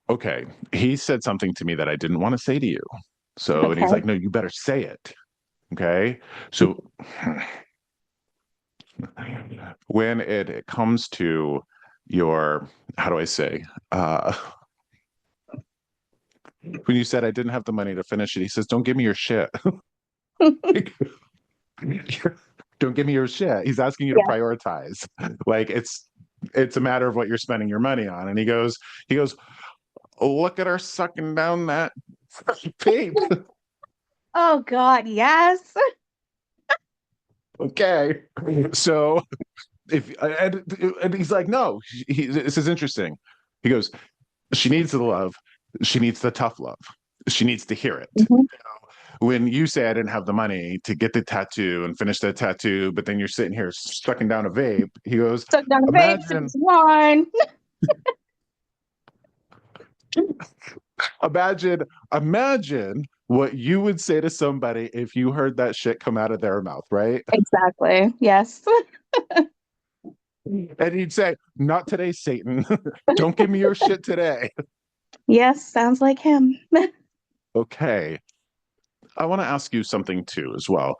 Okay. He said something to me that I didn't want to say to you. So, and he's Okay. like, no, you better say it. Okay. So when it comes to your, how do I say, when you said I didn't have the money to finish it, he says, don't give me your shit. Don't give me your shit. He's asking you to Yeah. prioritize. Like it's a matter of what you're spending your money on. And he goes, look at her sucking down that vape. Oh God, yes. Okay. So if and he's like, no, this is interesting. He goes, she needs the love, she needs the tough love, she needs to hear it. Mhm. When you say I didn't have the money to get the tattoo and finish that tattoo, but then you're sitting here sucking down a vape, he goes, Suck down a vape, sip imagine some wine. imagine what you would say to somebody if you heard that shit come out of their mouth, right? Exactly. Yes. And he'd say, not today, Satan. Don't give me your shit today. Yes, sounds like him. Okay. I want to ask you something too, as well.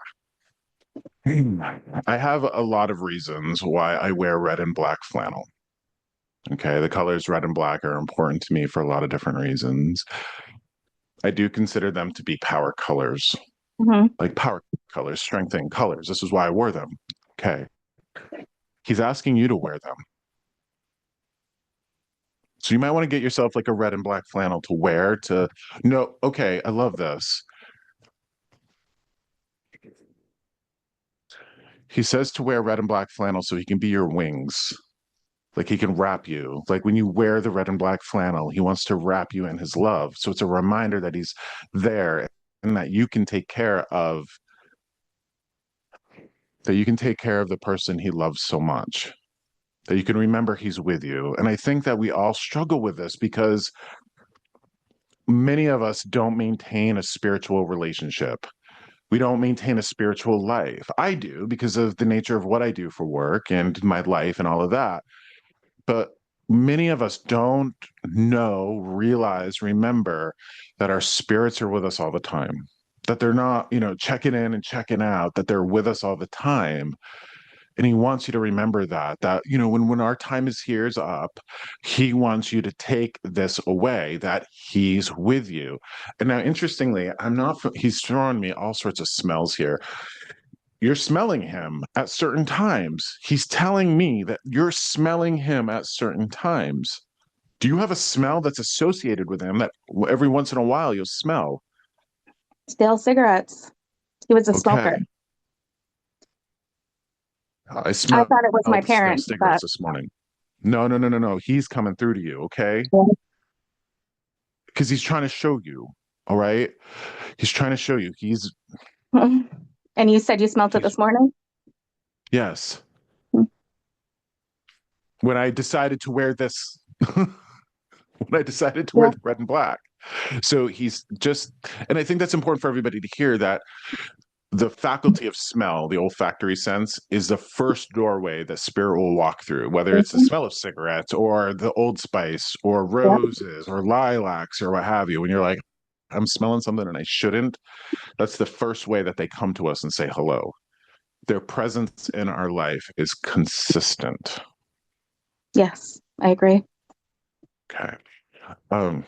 I have a lot of reasons why I wear red and black flannel. Okay. The colors red and black are important to me for a lot of different reasons. I do consider them to be power colors. Mhm. like power colors, strengthening colors. This is why I wore them. Okay. He's asking you to wear them. So you might want to get yourself like a red and black flannel to wear to no, okay, I love this. He says to wear red and black flannel so he can be your wings. Like he can wrap you. Like when you wear the red and black flannel, he wants to wrap you in his love. So it's a reminder that he's there and that you can take care of the person he loves so much. That you can remember he's with you. And I think that we all struggle with this because many of us don't maintain a spiritual relationship. We don't maintain a spiritual life. I do because of the nature of what I do for work and my life and all of that. But many of us don't know, realize, remember that our spirits are with us all the time. That they're not, checking in and checking out, that they're with us all the time. And he wants you to remember that when our time is up, he wants you to take this away, that he's with you. And now, interestingly, he's throwing me all sorts of smells here. You're smelling him at certain times. He's telling me that you're smelling him at certain times. Do you have a smell that's associated with him that every once in a while you'll smell? Stale cigarettes. He was a smoker. Okay. I I smelled thought it was my the stale parents, cigarettes but this morning. No, no, no, no, no. He's coming through to you, okay? Because he's trying to show you, all right? He's trying to show you. and you said you smelt it He's this morning? yes. When I decided to wear this, when I decided to wear the red and black. So he's just, and I think that's important for everybody to hear that the faculty of smell, the olfactory sense, is the first doorway that spirit will walk through, whether it's the smell of cigarettes or the Old Spice or roses or lilacs or what have you. When you're like, I'm smelling something and I shouldn't, that's the first way that they come to us and say hello. Their presence in our life is consistent. Yes, I agree. Okay. Mm.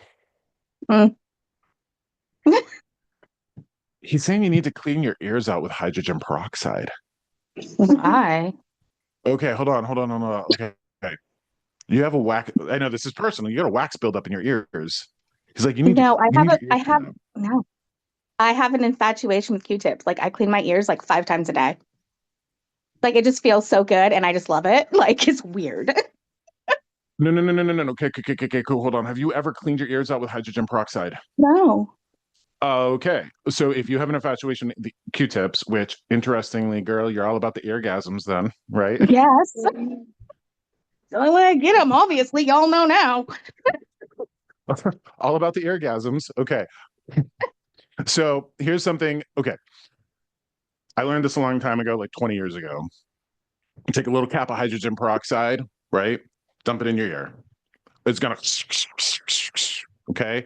He's saying you need to clean your ears out with hydrogen peroxide. Why? Okay, hold on. Okay. You have a wax. I know this is personal. You got a wax buildup in your ears. He's like, No, no. I have an infatuation with Q-tips. Like I clean my ears like 5 times a day. Like it just feels so good and I just love it. Like it's weird. No. Okay, cool. Hold on. Have you ever cleaned your ears out with hydrogen peroxide? No. Okay. So if you have an infatuation, the Q-tips, which interestingly, girl, you're all about the eargasms then, right? Yes. The only way I get them, obviously, y'all know now. All about the eargasms. Okay. So here's something. Okay. I learned this a long time ago, like 20 years ago. You take a little cap of hydrogen peroxide, right? Dump it in your ear. It's gonna, okay.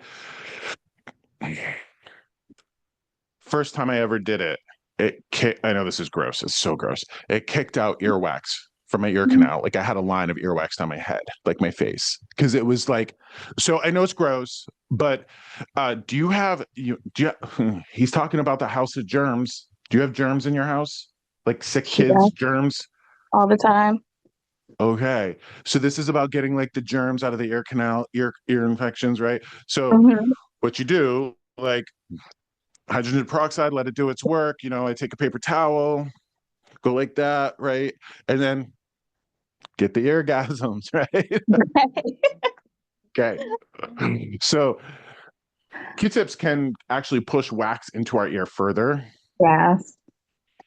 First time I ever did it, I know this is gross. It's so gross. It kicked out earwax from my ear canal. Like I had a line of earwax down my head, like my face, because it was like. So I know it's gross, but he's talking about the house of germs. Do you have germs in your house? Like sick kids, germs? All the time. Okay. So this is about getting like the germs out of the ear canal, ear infections, right? So what you do, like hydrogen peroxide, let it do its work. I take a paper towel, go like that, right? And then get the eargasms, right? Okay. So Q-tips can actually push wax into our ear further. Yes.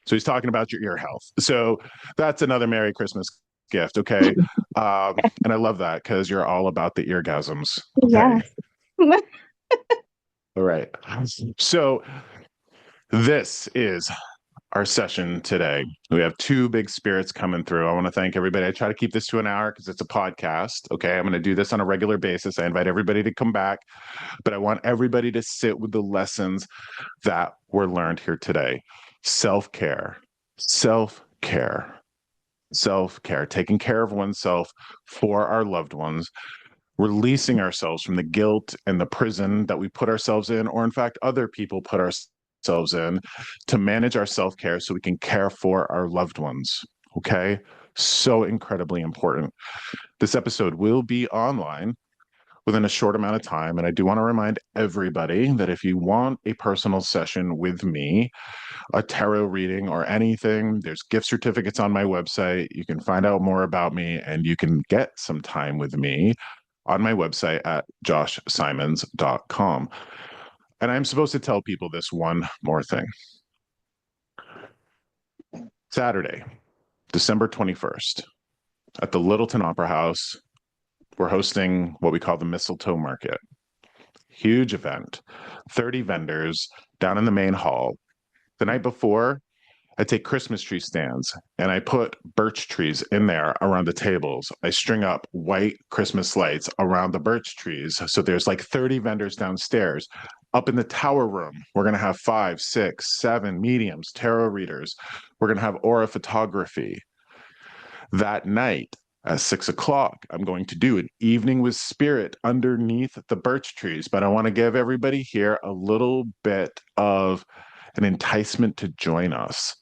So he's talking about your ear health. So that's another Merry Christmas gift. Okay. And I love that because you're all about the eargasms. Okay. Yes. All right. So this is our session today. We have 2 big spirits coming through. I want to thank everybody. I try to keep this to an hour because it's a podcast. Okay. I'm going to do this on a regular basis. I invite everybody to come back, but I want everybody to sit with the lessons that were learned here today. Self-care, self-care, self-care, taking care of oneself for our loved ones, releasing ourselves from the guilt and the prison that we put ourselves in, or in fact, other people put ourselves ourselves in to manage our self-care so we can care for our loved ones. Okay? So incredibly important. This episode will be online within a short amount of time. And I do want to remind everybody that if you want a personal session with me, a tarot reading or anything, there's gift certificates on my website. You can find out more about me and you can get some time with me on my website at joshsimonds.com. And I'm supposed to tell people this one more thing. Saturday, December 21st, at the Littleton Opera House, we're hosting what we call the Mistletoe Market. Huge event, 30 vendors down in the main hall. The night before, I take Christmas tree stands and I put birch trees in there around the tables. I string up white Christmas lights around the birch trees. So there's like 30 vendors downstairs. Up in the tower room, we're going to have 5, 6, 7 mediums, tarot readers. We're going to have aura photography. That night, at 6 o'clock, I'm going to do an evening with spirit underneath the birch trees, but I want to give everybody here a little bit of an enticement to join us.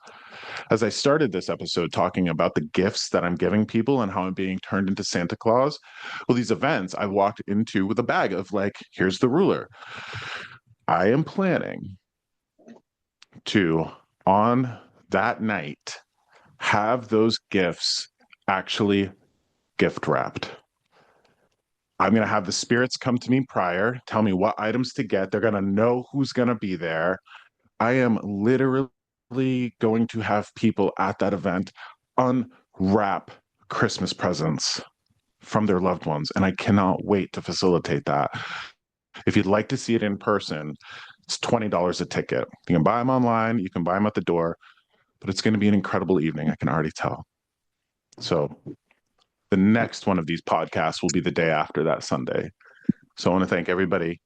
As I started this episode talking about the gifts that I'm giving people and how I'm being turned into Santa Claus, well, these events I walked into with a bag of like, here's the ruler. I am planning to, on that night, have those gifts actually gift wrapped. I'm going to have the spirits come to me prior, tell me what items to get. They're going to know who's going to be there. I am literally going to have people at that event unwrap Christmas presents from their loved ones. And I cannot wait to facilitate that. If you'd like to see it in person, it's $20 a ticket. You can buy them online, you can buy them at the door, but it's going to be an incredible evening. I can already tell. So the next one of these podcasts will be the day after that Sunday. So I want to thank everybody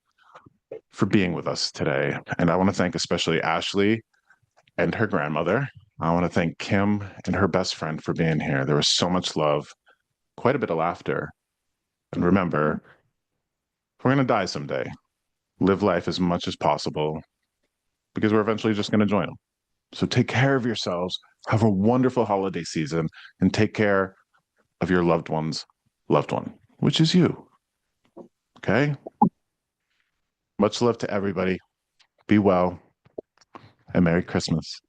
for being with us today. And I want to thank especially Ashley and her grandmother. I want to thank Kim and her best friend for being here. There was so much love, quite a bit of laughter. And remember, we're going to die someday. Live life as much as possible because we're eventually just going to join them. So take care of yourselves. Have a wonderful holiday season and take care of your loved one's loved one, which is you. Okay? Much love to everybody. Be well and Merry Christmas.